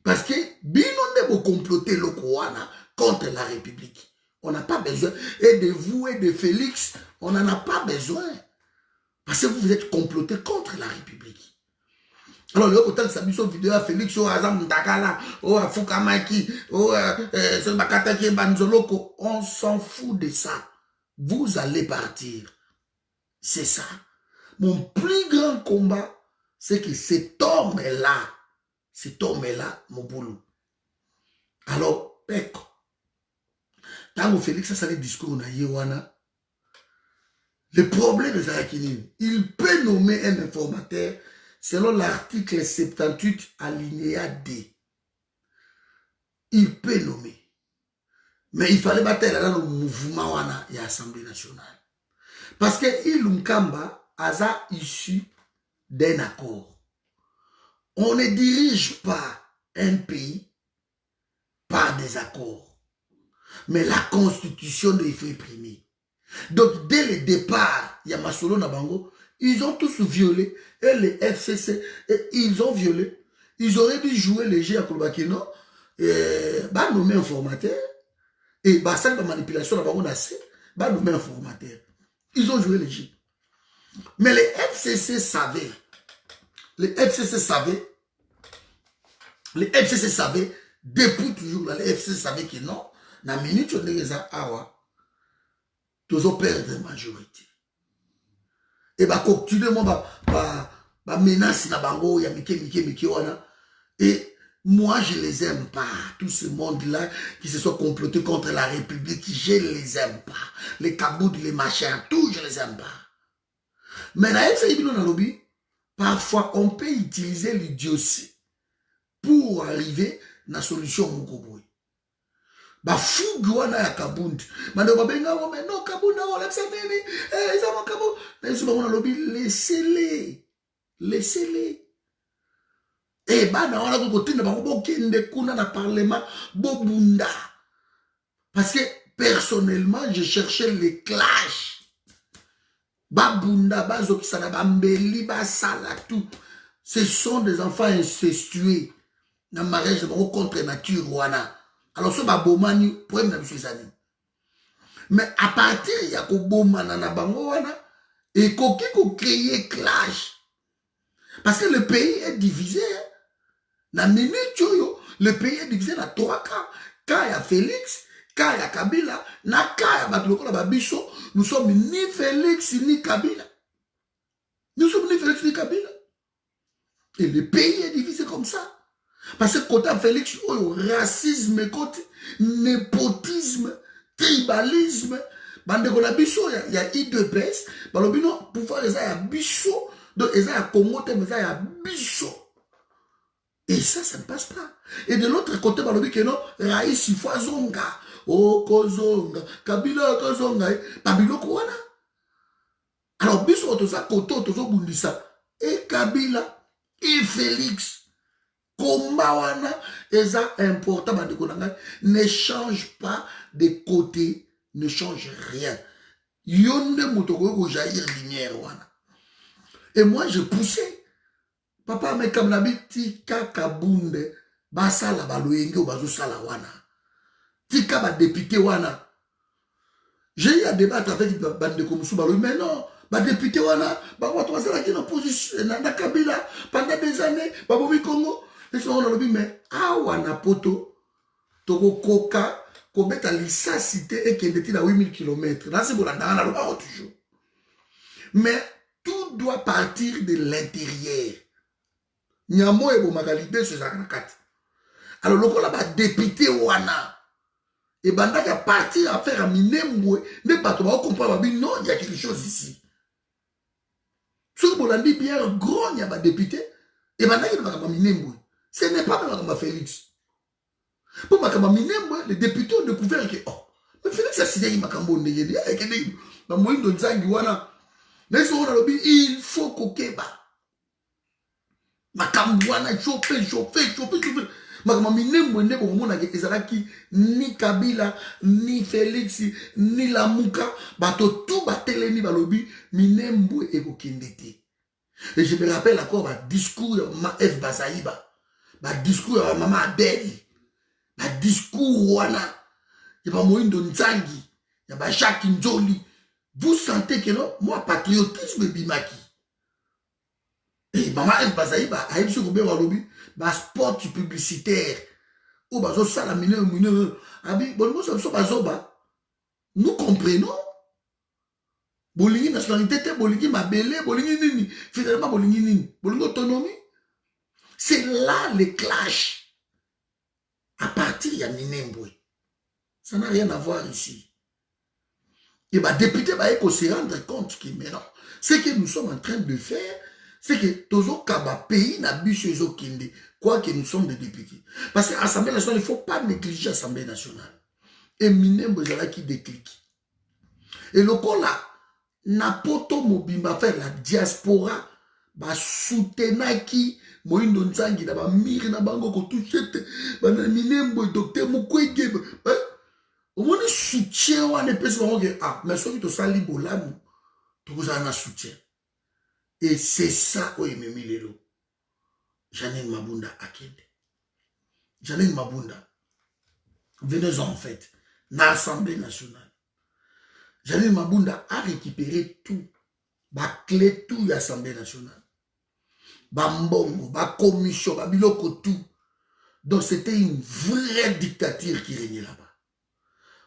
Parce que, bien on est comploter le Kouana contre la République. On n'a pas besoin. Et de vous et de Félix, on n'en a pas besoin. Parce que vous êtes complotés contre la République. Alors, le côté de sa vidéo à Félix, au Azam Ndakala, au Foukamaki, au Bakataki Banzoloko, on s'en fout de ça. Vous allez partir. C'est ça. Mon plus grand combat, c'est que cet homme-là, mon boulot. Alors, Peko, tant que Félix a le discours na Yewana, le problème de Zarakinin, il peut nommer un informateur selon l'article 78 alinéa D. Il peut nommer. Mais il fallait battre dans le mouvement wana et l'Assemblée nationale. Parce que Ilumkamba a issu d'un accord. On ne dirige pas un pays par des accords. Mais la constitution doit être imprimée. Donc, dès le départ, il y a Masolo Nabango, ils ont tous violé. Et les FCC, ils ont violé. Ils auraient dû jouer les jeux à Kolbakino, nommer un formateur. Et ça, la manipulation, nommer un formateur. Ils ont joué les jeux. Mais les FCC savaient. Les FCC savaient, depuis toujours, les FCC savaient que non, dans la minute où on est awa, tous ont perdu la majorité. Et continuellement, menace na bango, ya mike wana. Et moi, je les aime pas. Tout ce monde-là qui se sont complotés contre la République, je les aime pas. Les kabouds, les machins, tout, je les aime pas. Mais dans le lobby, parfois, on peut utiliser l'idiotie pour arriver à la solution Moukouboui. Fougue ya Kabundi. Mando babenga mais non Kabundi on l'axe nini. Ils ont Kabundi. Mais souvent on a lobby laissez-les. Laissez-les. Et bana on a côté na bango kende kuna na parlement bobunda. Parce que personnellement, je cherchais les clashs. Babunda, bazokisana, bambeli, basala, tout. Ce sont des enfants incestueux. Dans le mariage, contre nature, wana. Alors, ce babomani, pour eux, mais à partir, il y a kobomana na bango wana, et koki ko créer clash. Parce que le pays est divisé. Na minute, le pays est divisé dans 3 cas. Quand il y a Félix, quand il y a Kabila, na quand il y a Batuloko, Babiso, nous sommes ni Félix ni Kabila. Nous sommes ni Félix ni Kabila. Et le pays est divisé comme ça. Parce que côté Félix, racisme, côté népotisme, tribalisme, il y a I2PS, pouvoir, il y a Bisso, donc il y a Congo, il y a Bisso. Et ça ne passe pas. Et de l'autre côté, Raïs, il faut Zonga, Kozonga, Kabila, Kozonga, Babilo Kouana. Alors, Bisso, tout ça, Koto, tout ça, Bundisa, et Kabila, et Félix. Kombawana, et ça important, ne change pas de côté, ne change rien. Yonde Motoko jaillir lumière, wana. Et moi, je poussais. Papa, mais comme l'habitude, Tika Kabunde, Basala Baloyenge ou Bazo Salawana. Tika ba député wana. J'ai eu à débattre avec Bande Komoussou Baloy, mais non, ba député wana, ba Watouazala qui est en position, na Kabila, pendant des années, Babomi Congo. Et ce qu'on a dit, mais awana poto, toko koka, kobeta l'issacité et qui est à 8000 km. Là, c'est pour la dame, toujours. Mais tout doit partir de l'intérieur. Nyamo et Bomagalide, c'est ça. Alors, le là va député wana. Et banda qui a parti à faire un minemwe, mais pas tout le monde comprend, non, il y a quelque chose ici. Ce que vous dit bien, gros, il y a un député, et banda qui a un minemwe. Ce n'est pas Mme Félix. Pour Mme Minemwe, les députés ont découvert que, oh, mais Félix a signé Makambo Ndegedi, il faut qu'au Keba. makambo wana chauffé. Makambo minembo nde bomona ke ezalaki ni Kabila ni Félix ni Lamuka bato tout batelemi balobi minembo ekokende te. Et je me rappelle encore ba discours ya Mama F Bazaïba, ba discours ya Mama Abel, ba discours wana ya ba Moindo Nzangi, ya ba Jacques Nzoli. Vous sentez que non, moi patriotisme bimaki. Et Mama F Bazaïba a eu ce gobert walobi ba sport publicitaire ou bazo sala mineur abi bon so bazoba. Nous comprenons. Bolingi nationalité te, bolingi mabele, bolingi nini, finalement bolingi nini, bolingi autonomie. C'est là le clash. À partir de Minembwe. Ça n'a rien à voir ici. Et bah député bah il se rendre compte que maintenant, ce que nous sommes en train de faire, c'est que Tozo Kaba pays n'a bu chez Okinde, quoi que nous sommes des députés. Parce qu'à l'Assemblée nationale, il ne faut pas négliger l'Assemblée nationale. Et Minembwe là qui déclique. Et le coup là, Napoto Mobimba fait la diaspora ba soutenaki Moindo Nzangi na ba miri na bango ko touchete ba Minembwe docteur Mukwege au moins soutien wana pesi bango ke ah mais soki to sali bolamu to kozala na soutien et c'est ça o ememi lelo Janine Mabunda akende Janine Mabunda venez en fait na Assemblée nationale. Janine Mabunda a récupéré tout. Ba clé tout l'Assemblée nationale. Ba mbongo, ba commission, ba biloko tout. Donc c'était une vraie dictature qui régnait là-bas.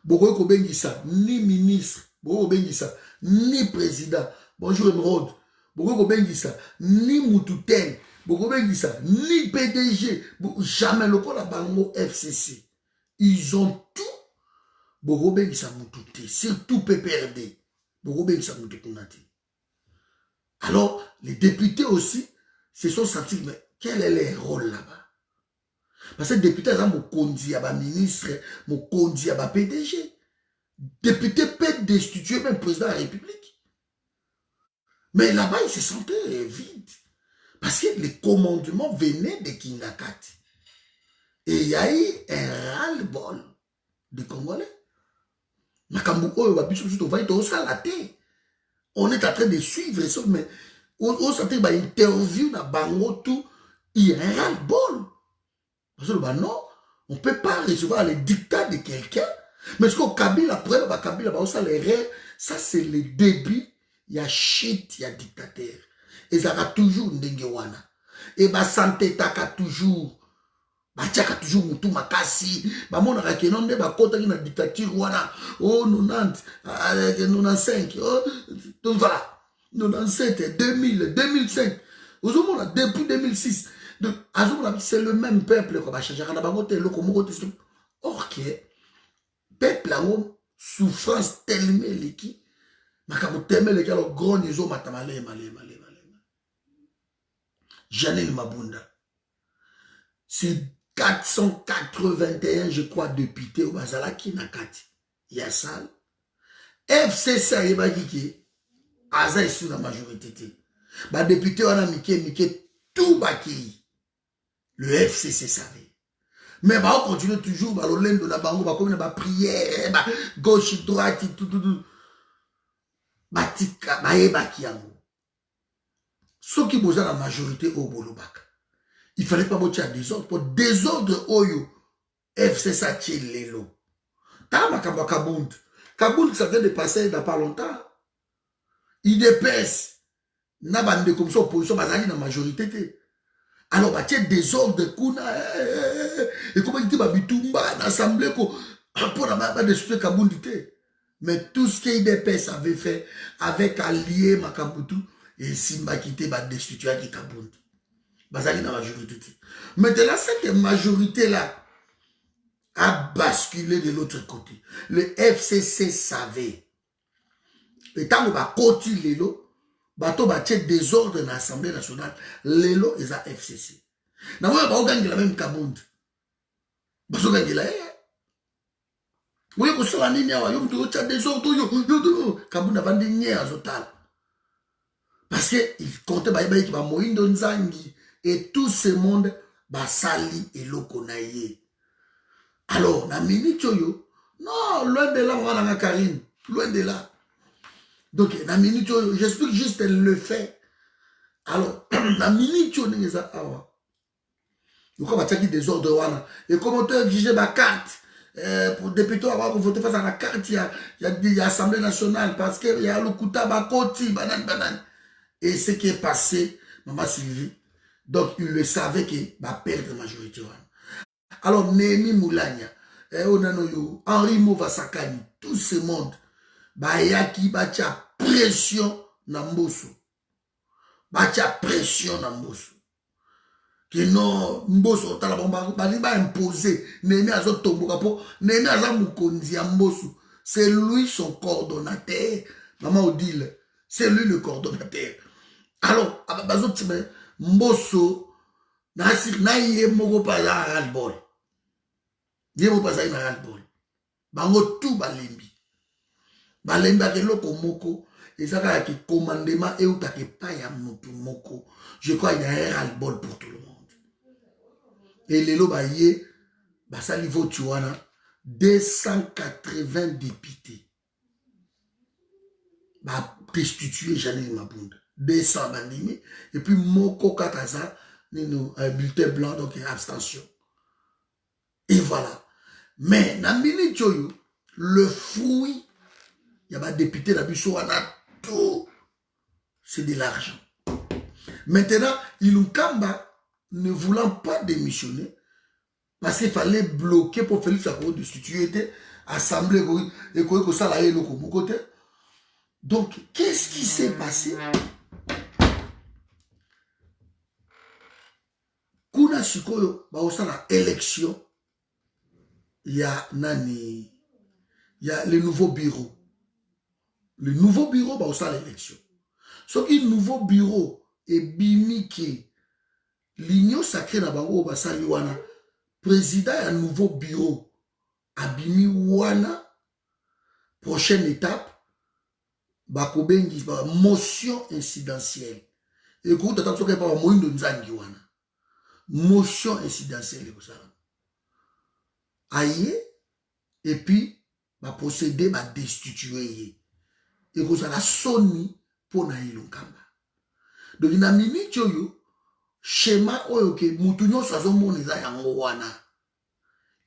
Boko Kobengisa, ni ministre, Boko Bengisa, ni président. Bonjour Emeraude. Boko Kobengisa, ni Moutoutel. Boko Bengisa, ni PDG. Jamais le la bango FCC. Ils ont tout. Bogobeng sa moutouté, surtout PPRD. Bogobeng sa moutouté. Alors, les députés aussi se sont sentis, mais quel est leur rôle là-bas? Parce que les députés, ils ont mon condi à ma ministre, mon condi à ma PDG. Député peut destituer même le président de la République. Mais là-bas, ils se sentaient vides. Parce que les commandements venaient de Kingakati. Et il y a eu un ras-le-bol des Congolais. On est en train de suivre ça, mais on s'attend à une interview dans Bango tout, il y a un ras-le-bol. Parce que non, on ne peut pas recevoir les dictats de quelqu'un. Mais ce qu'on Kabila, après, Kabila, ça c'est le début, il y a shit, il y a dictateur. Et ça va toujours Ndengewana. Et santé taka toujours. Batiaka toujours mutu makasi bamona rakenonde bakota ki na dictature wana oh 90 95 oh donc voilà 97 2000 2005 ozomona depuis 2006 donc azomona c'est le même peuple ko ba changer na bango te loko moko te or que peuple lango souffrance tellement leki makamo temele kalo grogne zo matamale male Janine Mabunda c'est 481, je crois, députés au Bazalaki Nakati. Yassal. FCC, il va dire Aza est sous la majorité. Bah, député, on a Mike, tout baki. Le FCC savait. Mais bah, on continue toujours, bah, le de la bango, bah, comme bah, prière, bah, gauche, droite, tout. Bah, tika, bah, baki yango. Ceux qui bossent la majorité au Bolobaka. Il ne fallait pas motiver à désordre. Pour désordre, Oyo, FC Sachi Lelo. T'as ma Kabound. Kabound, ça vient de passer il n'y a pas longtemps. Il dépaisse. N'a pas de comme ça, opposition, dans la majorité. Alors, bah, tiens, désordre, Kuna. Et comment il dit, bah, Bitumba, l'assemblée, pour la destruire Kabound. Mais tout ce qu'IDPS avait fait avec allié Makabutu, et Simba quitté, bah, destruire Kabound. Bazali dans la majorité. Maintenant, cette majorité-là a basculé de l'autre côté. Le FCC savait. Et tant qu'on va continuer l'élo, bateau va tirer désordre dans l'Assemblée nationale, l'élo est à FCC. N'a pas on gagne la même Kabound. Bateau gagne la oui, vous savez, il y a des ordres, Kabound a vendu à Zotal. Parce qu'il comptait, il va Moindo Nzangi. et tout ce monde basali eloko na ye. Alors, na minute yo, non, loin de là, on va Karine, loin de là. Donc, na minute yo, j'explique juste le fait. Alors, na minute yo, n'est-ce pas? Donc, on va dire des ordres wana. Et comment tu exiger ma carte pour député avoir voté face à la carte, il y a l'Assemblée nationale parce qu'il y a le Kouta Bakoti, banane. Et ce qui est passé, Maman Sylvie, donc il le savait qu'il va perdre la majorité. Alors, Némi Moulania, Henri Mouvasakani, tout ce monde, Bayaki Bacha pression na Mbosso. Bacha pression na Mbosso. Que non, Mbosso, va imposer, Némi Azo Tomboka po, Némi Aza Moukondi à Mbosso. C'est lui son coordonnateur. Maman Odile, c'est lui le coordonnateur. Alors, Mbosso, na ye moko pa ya ras-le-bol. Ye moko pa za na ras-le-bol. Bango tout balembi. Balembi akeloko moko. Ezaka ki commandement et outake pa ya mutu moko. Je crois il y a un ras-le-bol pour tout le monde. Et lelo ba ye, basali votu wana 280 députés. Ba restituer Janine Mabunda. 200 bandimi. Et puis moko kakaza, un bulletin blanc, donc abstention. Et voilà. Mais, dans minute le fruit, il y a des députés, la Bissau, on a tout. C'est de l'argent. Maintenant, Ilunkamba, ne voulant pas démissionner, parce qu'il fallait bloquer pour Félix Sakho destituer, assemblée, et que ça là, il côté. Donc, qu'est-ce qui s'est passé? Kuna sikoyo, ba osala élection, il y a nani, il y a le nouveau bureau. Le nouveau bureau, bah osala l'élection. Sauf que nouveau bureau est bimiki. L'union sacrée na bango ba sali wana. Président a un nouveau bureau. Abimi wana. Prochaine étape. Bakobengi, motion incidentielle. Et quand tu as dit pas moindo nzangi wana. Motion incidentielle comme ça. Aïe, et puis va procéder à destituer. Et comme ça la soni pour na Ilunkamba. Donc na minute yo schéma oyo ke mutu nyonso azomona eza yango wana.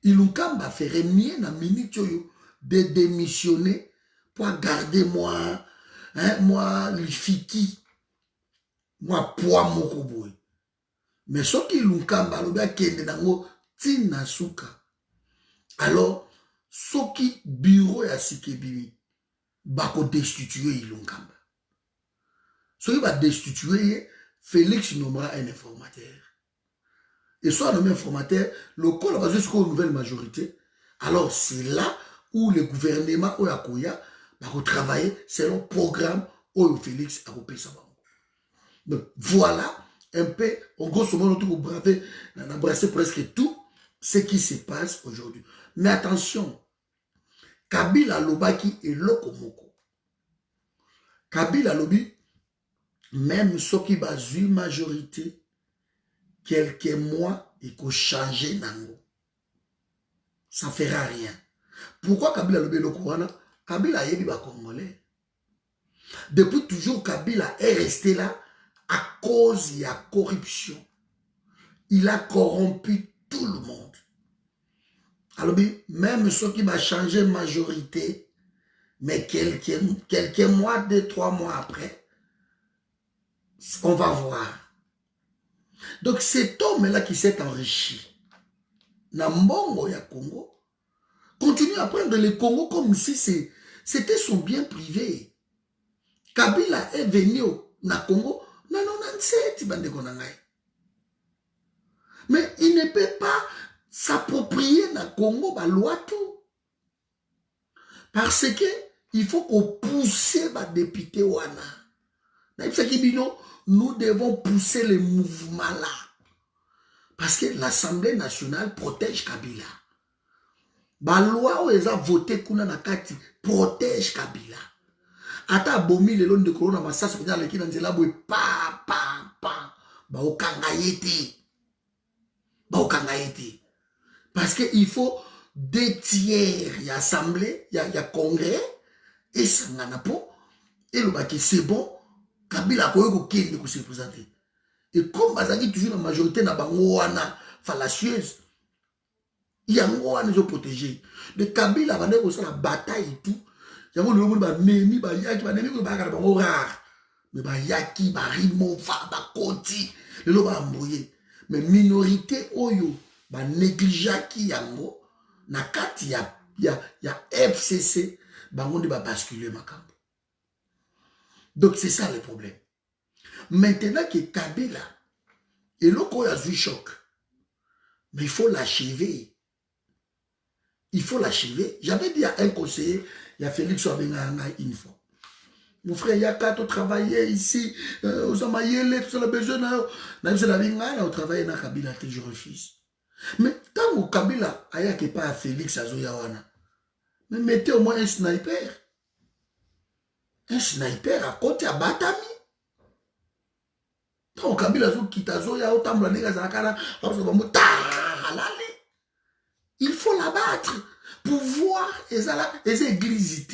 Ilunkamba ferait mieux na minute yo de démissionner pour garder moi l'ifiki moi poids moko boy. Mais ce qui Ilunkamba lobi akende nango tina suka. Alors, ce qui bureau ya Sikebimi bako destituer Ilunkamba. Ce qui va destituer Félix nommera un informateur. Et soit nommé informateur, le col va jusqu'aux nouvelles majorités. Alors, c'est là où le gouvernement Oyakoya va travailler selon le programme où Félix a repris sa banque. Donc, voilà un peu, en grosso modo, on a embrassé presque tout ce qui se passe aujourd'hui. Mais attention, Kabila Lobaki et Lokomoko. Kabila Lobi, même ceux qui basent une majorité, quelques mois, il faut changer Nango. Ça ne fera rien. Pourquoi Kabila Lobi Lokowana? Kabila Yebi ba Congolais. Depuis toujours, Kabila est resté là à cause de la corruption. Il a corrompu tout le monde. Alors, même ceux qui vont changer majorité, mais quelques mois, 2-3 mois après, on va voir. Donc, cet homme-là qui s'est enrichi, Nambongo ya Congo, continue à prendre le Congo comme si c'était son bien privé. Kabila est venu au Congo, mais il ne peut pas s'approprier dans le Congo la loi tout. Parce que il faut qu'on pousse les députés wana. Nous devons pousser les mouvements là. Parce que l'Assemblée nationale protège Kabila. La loi où ils ont voté kuna nakati protège Kabila. Ata bomi le long de corona massas pour dire qu'il dans la boue pa. baokanga yete. Baokanga yete. Parce qu'il faut 2/3, il y a assemblée, il y a congrès, et Sanganapo, et le bac c'est bon, Kabila Koyoko Kende ko se présenter. Et comme Bazaki toujours la majorité na bangoana fallacieuse, il y a ngoana ils ont protégé. De Kabila va négocier la bataille et tout. Il y a un ba nemi ba yaki ba nemi ko ba ka bango rare. Mais ba yaki ba rimo fa ba koti, le lo ba mboyer. Mais minorité oyo ba négligaki yango. Na kati ya FCC, bango de ba basculer makambo. Donc c'est ça le problème. Maintenant que Kabila, et l'autre a vu choc, mais il faut l'achever. Il faut l'achever. J'avais dit à un conseiller, il y a Félix Wabenganga une fois. Mon frère, il y a quatre travailler ici, aux Amayele, tout ça, le besoin, on travaille dans Kabila, je refuse. Mais tant que Kabila, il n'y a pas Félix Azoyawana. Mais mettez au moins un sniper. Un sniper à côté à Batami. Tant que Kabila quitte Azoya, il faut l'abattre. Pouvoir, les églises,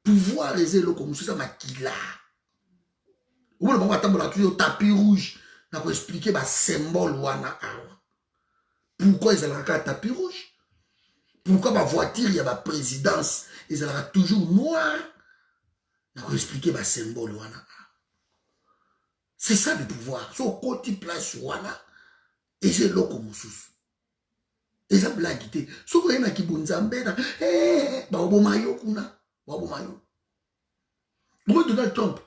pouvoir, les élo comme ça, makila. Ou le bon attendre toujours tapis rouge. On va expliquer le symbole wana awa. Pourquoi ils ont un tapis rouge? Pourquoi ma voiture, il y a ma présidence, ils ont toujours noir? On va expliquer le symbole wana. C'est ça le pouvoir. So côté place wana, et c'est l'eau sous. Et ça blague. So ko yena ki bonzambe na, ba obomayo kuna, ba obomayo. Moi Donald Trump,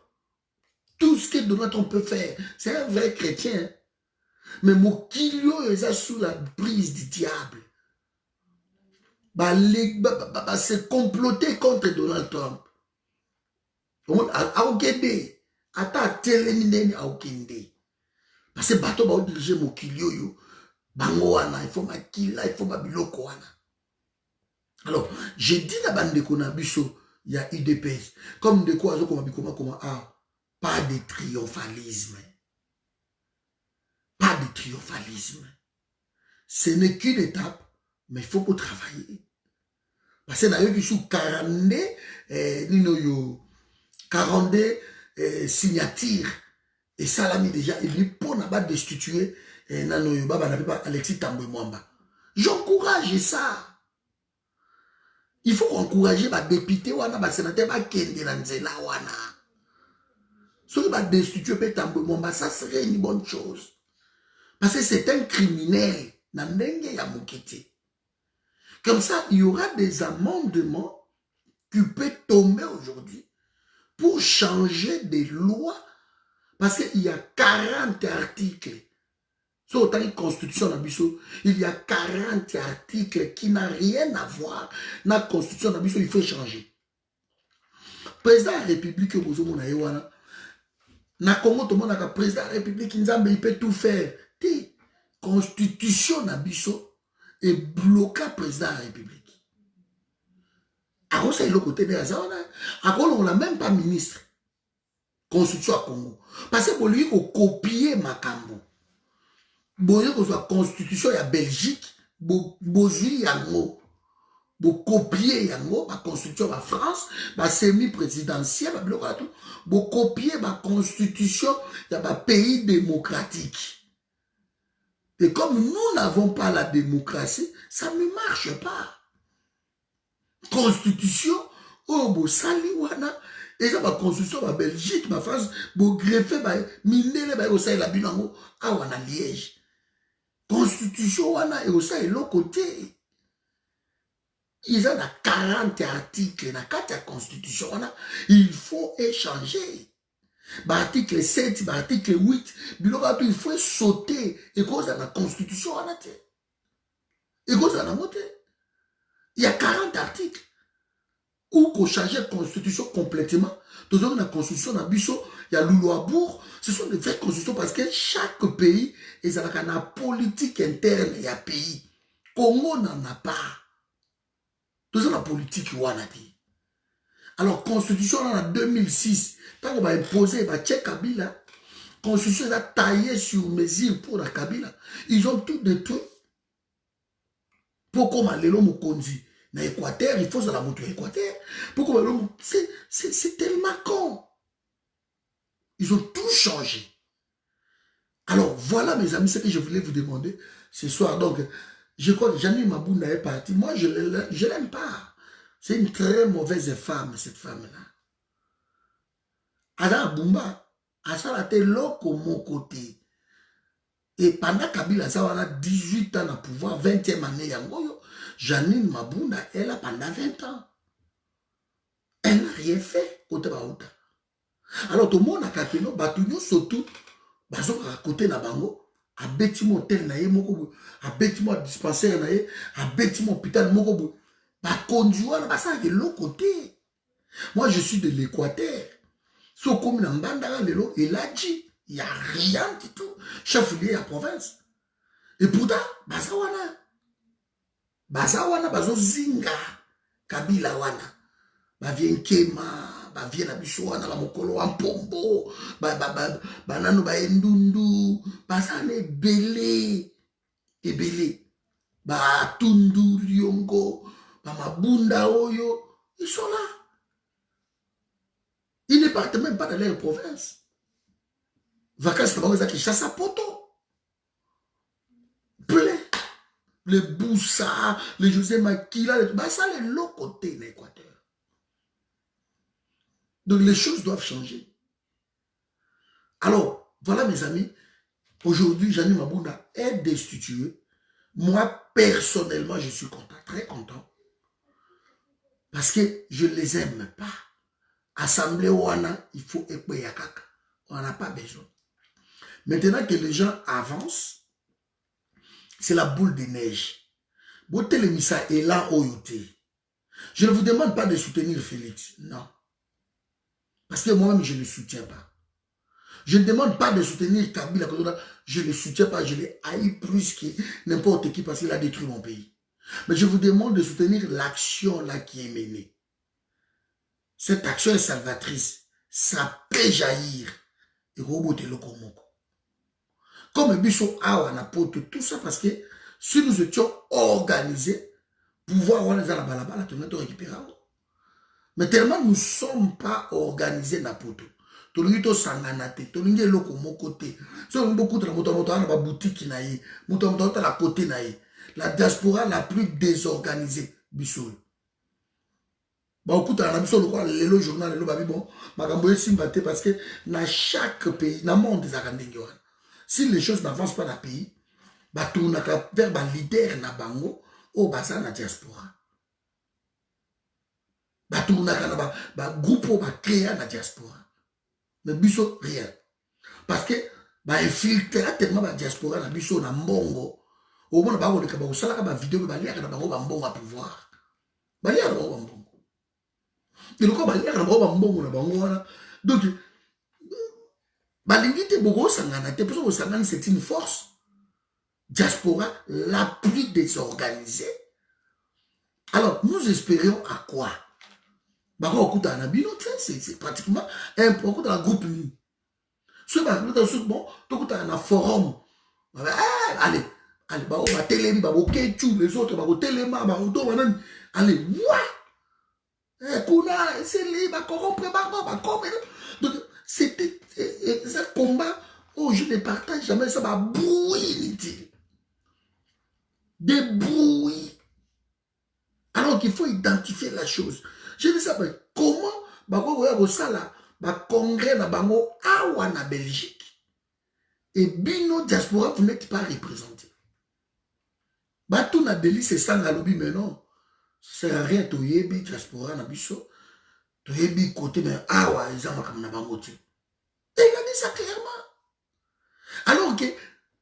tout ce que Donald Trump peut faire, c'est un vrai chrétien. Mais Mokilio est sous la prise du diable. C'est comploté contre Donald Trump. Aokende, ata telemine aokende. Parce que bateau va diriger Mokilio yo, bangoana, il faut makila, il faut babiloko wana. Alors, j'ai dit la bande de Konabiso, il y a UDPS. Comme de quoi, pas de triomphalisme. Pas de triomphalisme. Ce n'est qu'une étape, mais il faut qu'on travaille. Parce que d'ailleurs, il y a 42 signatures. Et ça l'a mis déjà, il dit pour ne pas destituer Alexis Tambwe Mwamba. J'encourage ça. Il faut encourager les députés, les sénateurs, les kende na nzela wana. Si on va destituer Tambwe Mwamba, ça serait une bonne chose. Parce que c'est un criminel. Comme ça, il y aura des amendements qui peuvent tomber aujourd'hui pour changer des lois. Parce qu'il y a 40 articles. Sur autant de constitution, il y a 40 articles qui n'ont rien à voir dans la constitution. Il faut changer. Président de la République, na Congo, tout le monde a président de la République, il peut tout faire. La constitution est bloquée président de la République. Alors, c'est le côté de la zone. Alors, on n'a même pas ministre. Constitution à Congo. Parce que pour lui, il faut copier Makambo. Pour lui, la constitution à Belgique, pour copier la constitution à France, la semi-présidentielle, pour copier la constitution de pays démocratique. Et comme nous n'avons pas la démocratie, ça ne marche pas. Constitution, oh, bo sali wana, et ça, la constitution de Belgique, ma France, bo greffer, minele, au sein de la binango, ah, wana Liège. Constitution wana, et au sein de l'autre côté. Ils ont 40 articles, dans 4 constitutions wana, il faut échanger. Article 7, article 8, il faut sauter et cause de la constitution. Et cause de la montée. Il y a 40 articles. Ou qu'on change la constitution complètement. Dans la constitution, il y a l'Oulouabourg. Ce sont des vraies constitutions parce que chaque pays est dans la politique interne et un pays. Congo n'en a pas. Dans la politique, il y a alors, constitution en 2006, quand on va imposer, Kabila, constitution est taillée sur mesure pour la Kabila. Ils ont tout détruit. Pourquoi Lelo Mokonzi na Équateur, il faut ça la moto Équateur. Pourquoi Lelo c'est tellement con. Ils ont tout changé. Alors voilà mes amis, ce que je voulais vous demander ce soir. Donc, je crois que Janine Mabunda est partie. Moi, je ne l'aime pas. C'est une très mauvaise femme, cette femme-là. Ada Bumba, Asala te loko mon côté. Et pendant Kabila a 18 ans à pouvoir, 20e année, Janine Mabunda, elle a pendant 20 ans. Elle n'a rien fait côté Baouta. Alors tout le monde a kakeno, Batounio surtout, Bazo à côté na bango, a bâtiment hôtel na ye moko, a bâtiment dispensaire na ye, a bâtiment hôpital moko, ba conduire na basa de l'autre côté. Moi je suis de l'Équateur. So comme na mbanda lelo, il a dit, il n'y a rien du tout. Chef lié à la province. Et pourtant, Bazawana, Bazo Zinga, Kabila wana. Bavien Kema, Bavien Abisouana, Bamokolo Wampombo, Banano Baendundu, Bazane Belé, Ebele, Batundu Lyongo, Bamabunda Oyo, ils sont là. Ils ne partent même pas dans leur province. Vacances, c'est qui chasse à poto. Plein. Les Boussa, les José Makila, ça c'est l'autre côté de l'Équateur. Donc les choses doivent changer. Alors, voilà mes amis, aujourd'hui, Janine Mabunda est destituée. Moi, personnellement, je suis content, très content. Parce que je ne les aime pas. Assemblée Ouana, il faut Ekpeyakaka. On n'a pas besoin. Maintenant que les gens avancent, c'est la boule de neige. Botelemisa est là au yoté. Je ne vous demande pas de soutenir Félix, non. Parce que moi-même, je ne le soutiens pas. Je ne demande pas de soutenir Kabila, je ne le soutiens pas, je l'ai haï plus que n'importe qui parce qu'il a détruit mon pays. Mais je vous demande de soutenir l'action là qui est menée. Cette action est salvatrice. Ça peut jaillir. Et comme Bisso Awa n'apporte tout ça parce que si nous étions organisés, pouvoir avoir les alabalabala, on a récupéré. Mais tellement nous ne sommes pas organisés n'importe où. Tolungito sanganate, tolungi loko mon côté. Si on a beaucoup de la boutique na yi, moto la côté na yi. La diaspora la plus désorganisée, Bissou. Beaucoup de la biso le journal le babi bon, makambo simbate parce que dans chaque pays, dans le monde des Akandengyoan, si les choses n'avancent pas dans le pays, bah tourna vers ba leader na bango au basa na diaspora. Bah tourna ba groupe ba créer na diaspora. Mais biso rien. Parce que bah infiltrer tellement la diaspora na biso na mbongo. Au moins ba ko de ba sala ba vidéo ba lia na bango ba mbongo à pouvoir. Ba lia na bango mbongo. Et le corps ba lia na bango ba mbongo na bango wana. Donc ba limite bogo sangana te parce que sangana c'est une force. Diaspora la plus désorganisée. Alors nous espérions à quoi? Bah c'est pratiquement un peu dans le groupe. Ce bon, tout un forum. Allez, bah on va télé, bah ok, les autres, bah télé, bah allez, what? C'est libre, donc c'était ce combat. Oh, je ne partage jamais ça, bah bruit, des bruits. Alors qu'il faut identifier la chose. Je dis ça, mais comment congrès na bango awa na Belgique et bino diaspora vous n'êtes pas représenté. Batou na Delhi c'est ça na lobby mais non. Ça sert à rien to yebi diaspora na biso. To yebi côté mais awa ezama comme na bango tu. Et il a dit ça clairement. Alors que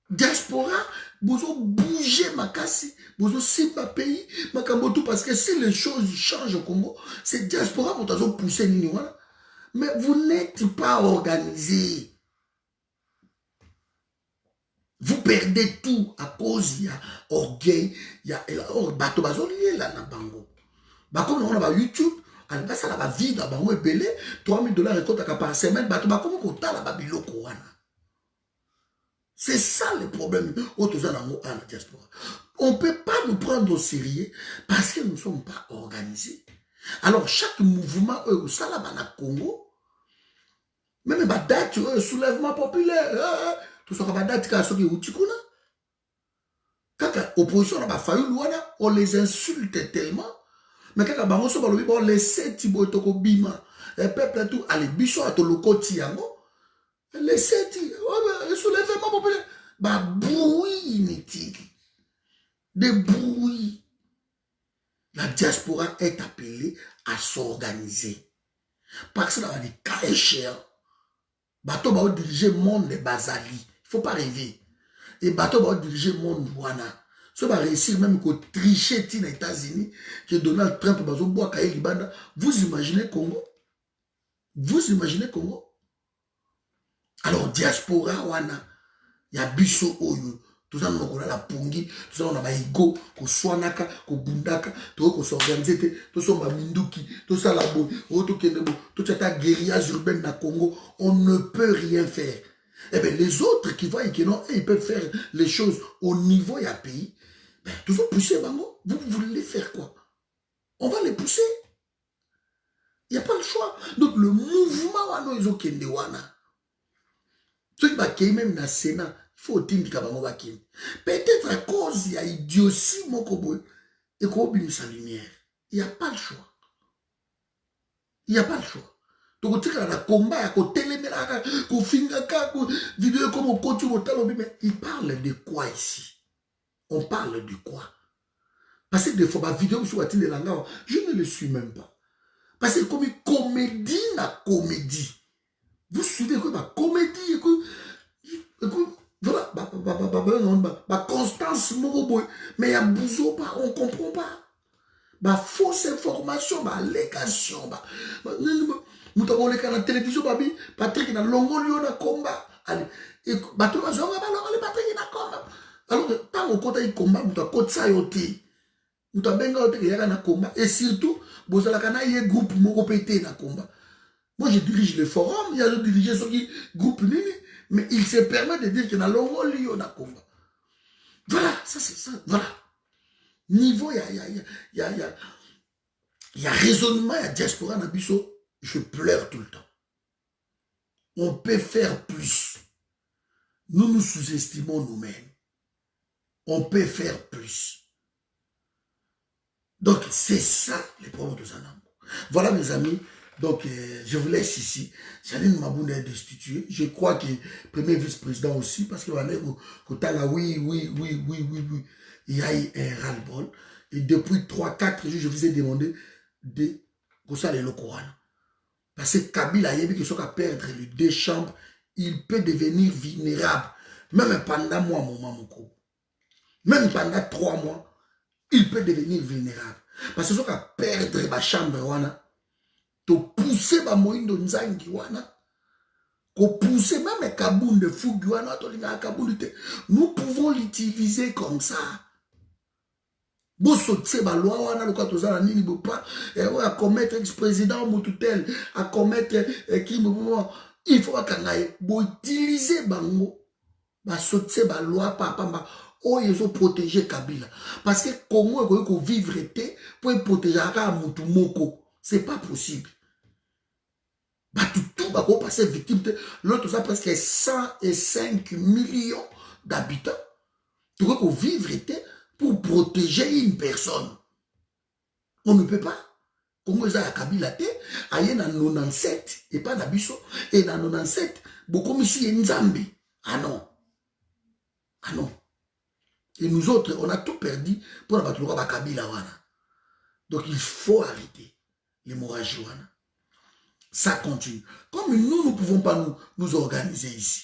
diaspora vous ont bougé makasi, vous ont simba pays, makambotou parce que si les choses changent au Congo, c'est diaspora vous ont poussé nini voilà. Mais vous n'êtes pas organisé. Vous perdez tout à cause il y a orgueil, il y a bateau bazolier là na bango. Bah comme on a YouTube, on a ça la vie dans bango belé, $3000 récolte par semaine, bateau bah comment on t'a la babiloko wana. C'est ça le problème. On ne peut pas nous prendre au sérieux parce que nous ne sommes pas organisés. Alors, chaque mouvement au Salabana Congo, même la date, soulèvement populaire, tout ça, la date, quand l'opposition n'a pas failli, on les insulte tellement. Mais quand on les sait, le peuple, tout, allez, biso à Toloko Tiango, les sept, soulèvement populaire, bah, bruit inutile. Des bruits. La diaspora est appelée à s'organiser. Parce que dans les cas échéants, bateau va diriger le monde de Bazali. Il ne faut pas rêver. Et bateau va diriger le monde Wana. Ça va réussir même qu'au tricher aux États-Unis, que Donald Trump va boire Kaye Libanda. Vous imaginez Congo? Vous imaginez Congo? Alors, diaspora Wana, il y a biso oyo. Tout ça, on a la pungi, tout ça, on a baïgo, ko swanaka, ko bundaka, tout ko s'organiser, tout ça, on a minduki, tout ça, la boue, tout ça, guérillage urbaine dans Congo, on ne peut rien faire. Eh bien, les autres qui voient que non, ils peuvent faire les choses au niveau et à pays, ben, tout ça, pousser, bango, vous voulez faire quoi? On va les pousser. Il n'y a pas le choix. Donc, le mouvement, ils ont kende wana. Ceux qui ont même dans le Sénat, il faut peut-être à cause il y a idiotie et qu'on oublie sa lumière. Il n'y a pas le choix. Il n'y a pas le choix. Donc, tu as un combat, vidéo comme on continue, mais il parle de quoi ici? On parle de quoi? Parce que des fois, ma vidéo sur la télé, je ne le suis même pas. Parce que comme une comédie, la comédie. Vous suivez quoi? Ma comédie, voilà, Constance Moroboy, mais il y a Bouzo, on ne comprend pas. Fausse information, allégation. Nous avons les canaux de télévision, Patrick, il a longo lieu de combat. Allez, et Patrick, il a combat. Alors, tant qu'on compte un combat, nous avons compté ça, nous avons un combat. Et surtout, vous avez un groupe Moropété dans le combat. Moi, je dirige le forum, il y a des dirigeants qui groupe Nini. Mais il se permet de dire qu'il y a un long lieu dans le combat. Voilà, ça c'est ça. Voilà. Niveau, il y a raisonnement, il y a diaspora dans Bisso. Je pleure tout le temps. On peut faire plus. Nous nous sous-estimons nous-mêmes. On peut faire plus. Donc, c'est ça les problèmes de Zanambo. Voilà, mes amis. Donc, je vous laisse ici. Janine Maboune est destituée. Je crois que premier vice-président aussi, parce que oui. Il y a eu un ras-le-bol. Et depuis 3-4 jours, je vous ai demandé de aller le Coran. Parce que Kabila a dit que soit qu'à perdre les 2 chambres, il peut devenir vulnérable. Même pendant même pendant 3 mois, il peut devenir vulnérable. Parce que soit qu'à perdre la chambre, to pousser ba moindo nzangi wana ko pousser même kaboun de fougue wana to linga kaboun te nous pouvons l'utiliser comme ça bo sotse ba loi wana loka to zala nini bo pas à commettre ex-président Moutoutel à commettre qui il faut kangaye bo utiliser bango ba sotse ba loi papa oh ils ont protégé Kabila parce que Congo ko vivre té pour protéger à mutu moko. C'est pas possible. Tout va passer victime. L'autre, ça presque 105 millions d'habitants. Tu vois qu'on vivre pour protéger une personne. On ne peut pas. Comme ça, à Kabila, il y a 97, et pas d'Abisso, et dans 97, beaucoup ici, il y a Nzambi. Ah non. Ah non. Et nous autres, on a tout perdu pour la bataille de Kabila. Donc il faut arrêter l'hémorragie. Ça continue. Comme nous ne pouvons pas nous organiser ici.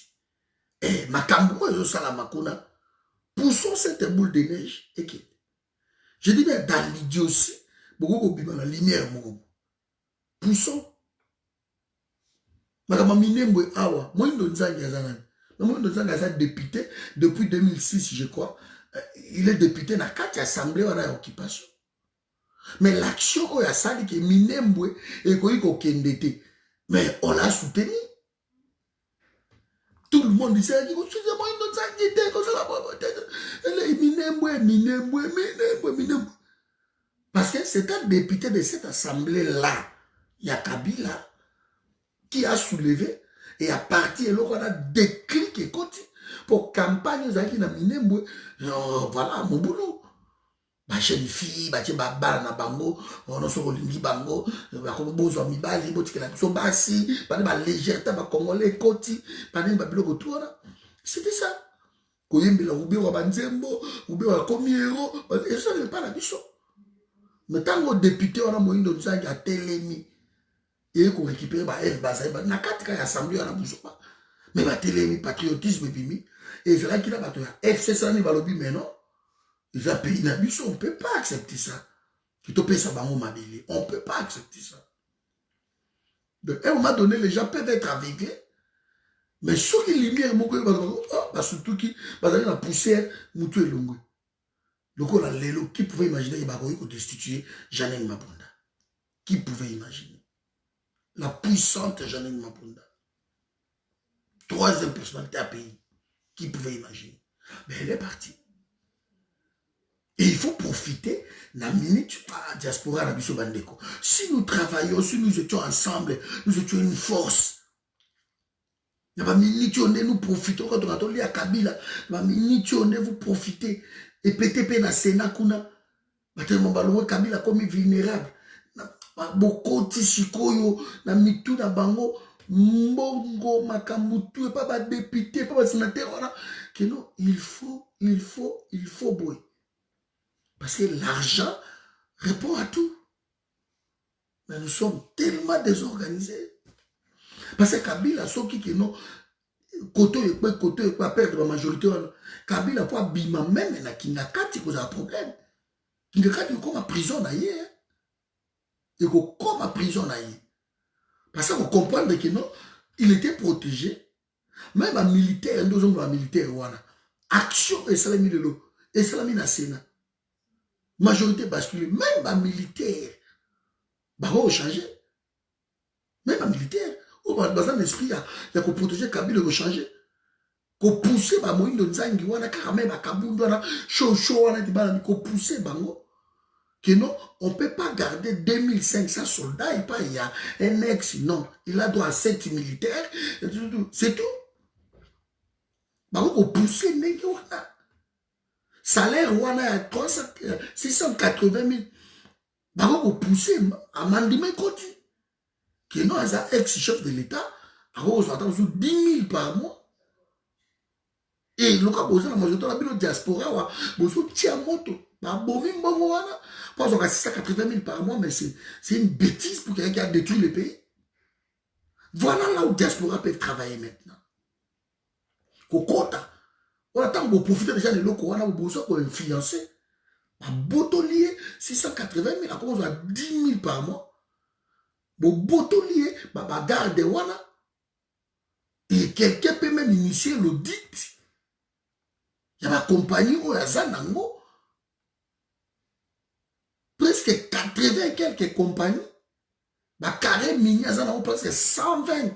Et Makambo et Salamakuna, poussons cette boule de neige. Et je dis bien dans l'idiotie, beaucoup de la lumière. Poussons. Makambo Minembo Awa, moi je député depuis 2006, je crois. Il est député dans 4 assemblées en occupation. Mais l'action où il y a ça, qui est Minembwe et qui est Kendete. Mais on l'a soutenu. Tout tout le monde disait, parce que c'est un député de cette assemblée-là, il y a Kabila, qui a soulevé, et à partir de là, on a déclic et continue. Pour campagne, voilà, mon boulot. Ma jeune fille, ma baba na bango, on a sur lingi bango, ba ko bozo mi ba libo tikela so basi, ba ba légèreté ba congolais koti, ba ni ba biloko toura. C'était ça. Ko yembi la ubi wa banzembo, ubi wa komiero, et ça n'est pas la biso. Mais tant que député on a moindo nzangi a telemi, et ko récupérer ba F ba ça ba na katika ya assemblée na buso pas. Mais ba telemi patriotisme bimi, et c'est là qu'il a ba to FC ça ni ba lobi mais non. Ils ont payé la mission, on ne peut pas accepter ça. On ne peut pas accepter ça. Donc, à un moment donné, les gens peuvent être aveuglés, mais ceux qui lumière, surtout qui la poussière, moutou et longue. Donc, qui pouvait imaginer qu'il va destituer Janine Mabunda? Qui pouvait imaginer? La puissante Janine Mabunda. Troisième personnalité à pays. Qui pouvait imaginer? Mais elle est partie. Et il faut profiter de la minute à la diaspora à Bisso Bandeko. Si nous travaillons, si nous étions ensemble, nous étions une force. Il y a une minute où nous profitons quand on a tombé à Kabila. Il y a une minute où vous profitez. Et PTP na Sénat kuna. Kabila comme vulnérable. Bokoti Sikoyo, na mitu na bango, mbongo, makamutu, et pas ba député, pas ba sénateur. Que non, il faut boy. Parce que l'argent répond à tout. Mais nous sommes tellement désorganisés. Parce que Kabila, ceux qui n'ont côté et pas perdre la majorité, Kabila pour abîmer même, il y a un problème. Il y a comme prison d'ailleurs. Il y a comme prison d'ailleurs. Parce que vous comprenez que non, il était protégé. Même un militaire, deux hommes militaires, action et salami de l'eau, et salami na Sénat. Majorité basculée, même un militaire, va changer. Même un militaire, dans un esprit, il y a qu'on protéger Kabila, de changer. Qu'on pousse, Moïndo Nzangi, wana carrément, Kabundu, wana chaud, wana qu'on pousse, bango. Que non, on ne peut pas garder 2500 soldats, et pas il y a un ex, non. Il a droit à 7 militaires, c'est tout. Bango, qu'on pousse, n'est-ce wana. Salaire, wana, à 680 000. Bango, qu'on pousse, à Mandime Koti. Qui non, un ex-chef de l'État, à 10 000 par mois. Et le cas posé la majorité de la diaspora, vous tia moto, parce qu'on a 680 000 par mois, mais c'est une bêtise pour quelqu'un qui a détruit le pays. Voilà là où la diaspora peut travailler maintenant. Kokota, on attend que vous profitez déjà de l'eau, on a besoin pour influencer. Un botolier, 680 000, à cause de 10 000 par mois. Bon botolier, garde wana. Et quelqu'un peut même initier l'audit. Il y a ma compagnie où il y a Zanango. Presque 80 quelques compagnies. Ma carré mini à Zanango, presque 120.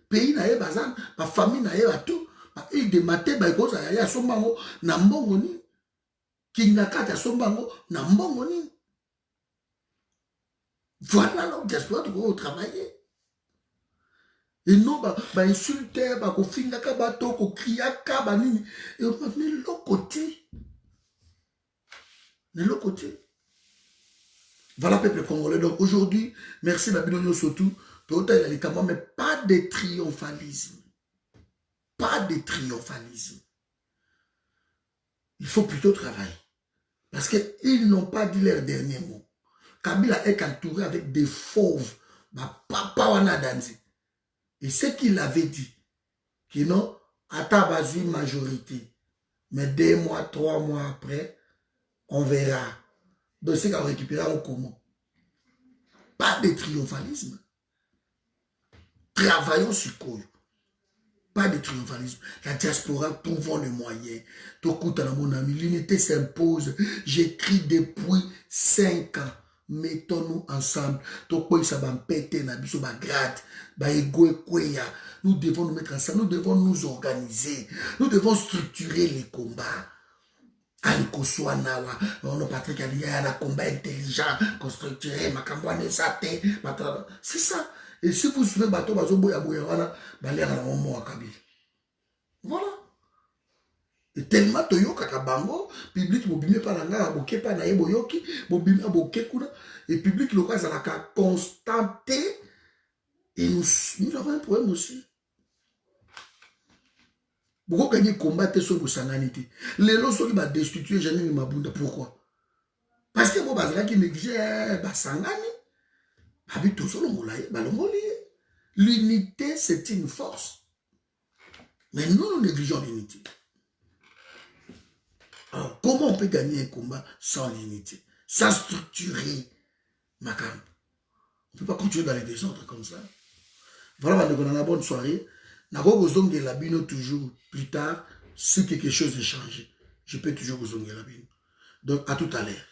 Pays na bazan, ma famille na à tout. Ma île de maté, il y a Sombango, Nambongoni. Kinakata Sombango, Nambongoni. Voilà la diaspora de travailler. Et non, insulter, finaka bato, kriaka, banini. Et on met l'autre côté. De l'autre côté. Voilà, peuple congolais. Donc aujourd'hui, merci Babylonio surtout. Total, il y a mais pas de triomphalisme. Pas de triomphalisme. Il faut plutôt travailler. Parce qu'ils n'ont pas dit leur dernier mot. Kabila est entouré avec des fauves. Papa wana danzi. Et ce qu'il avait dit, qui non, à ta base majorité, mais 2 mois, 3 mois après, on verra. Donc c'est qu'on récupérera au comment. Pas de triomphalisme. Travaillons sur quoi. Pas de triomphalisme. La diaspora, trouvons les moyens. Mon ami, l'unité s'impose. J'écris depuis 5 ans. mettons-nous ensemble. Nous devons nous mettre ensemble, nous devons nous organiser, nous devons structurer les combats. Patrick a dit, un combat intelligent, structuré, c'est ça. Et si vous suivez bateau, voilà. Et tellement toyo kakabango, public mobimé par la ngara, boké pa na yeboyoki, mobimé boké kuna, et public local ça l'a constaté. Et nous avons un problème aussi. Pourquoi gagner combattre sur vos sanganités? Les lots sont va destituer Janine Mabunda. Pourquoi? Parce que bon, bazala qui néglige basangani, habite tout seul l'unité c'est une force. Mais nous négligeons l'unité. Alors, comment on peut gagner un combat sans l'unité, sans structurer ma cam? On ne peut pas continuer dans les désordres comme ça. Voilà, on a une bonne soirée. La bino toujours plus tard, si quelque chose est changé, je peux toujours vous la bino. Donc, à tout à l'heure.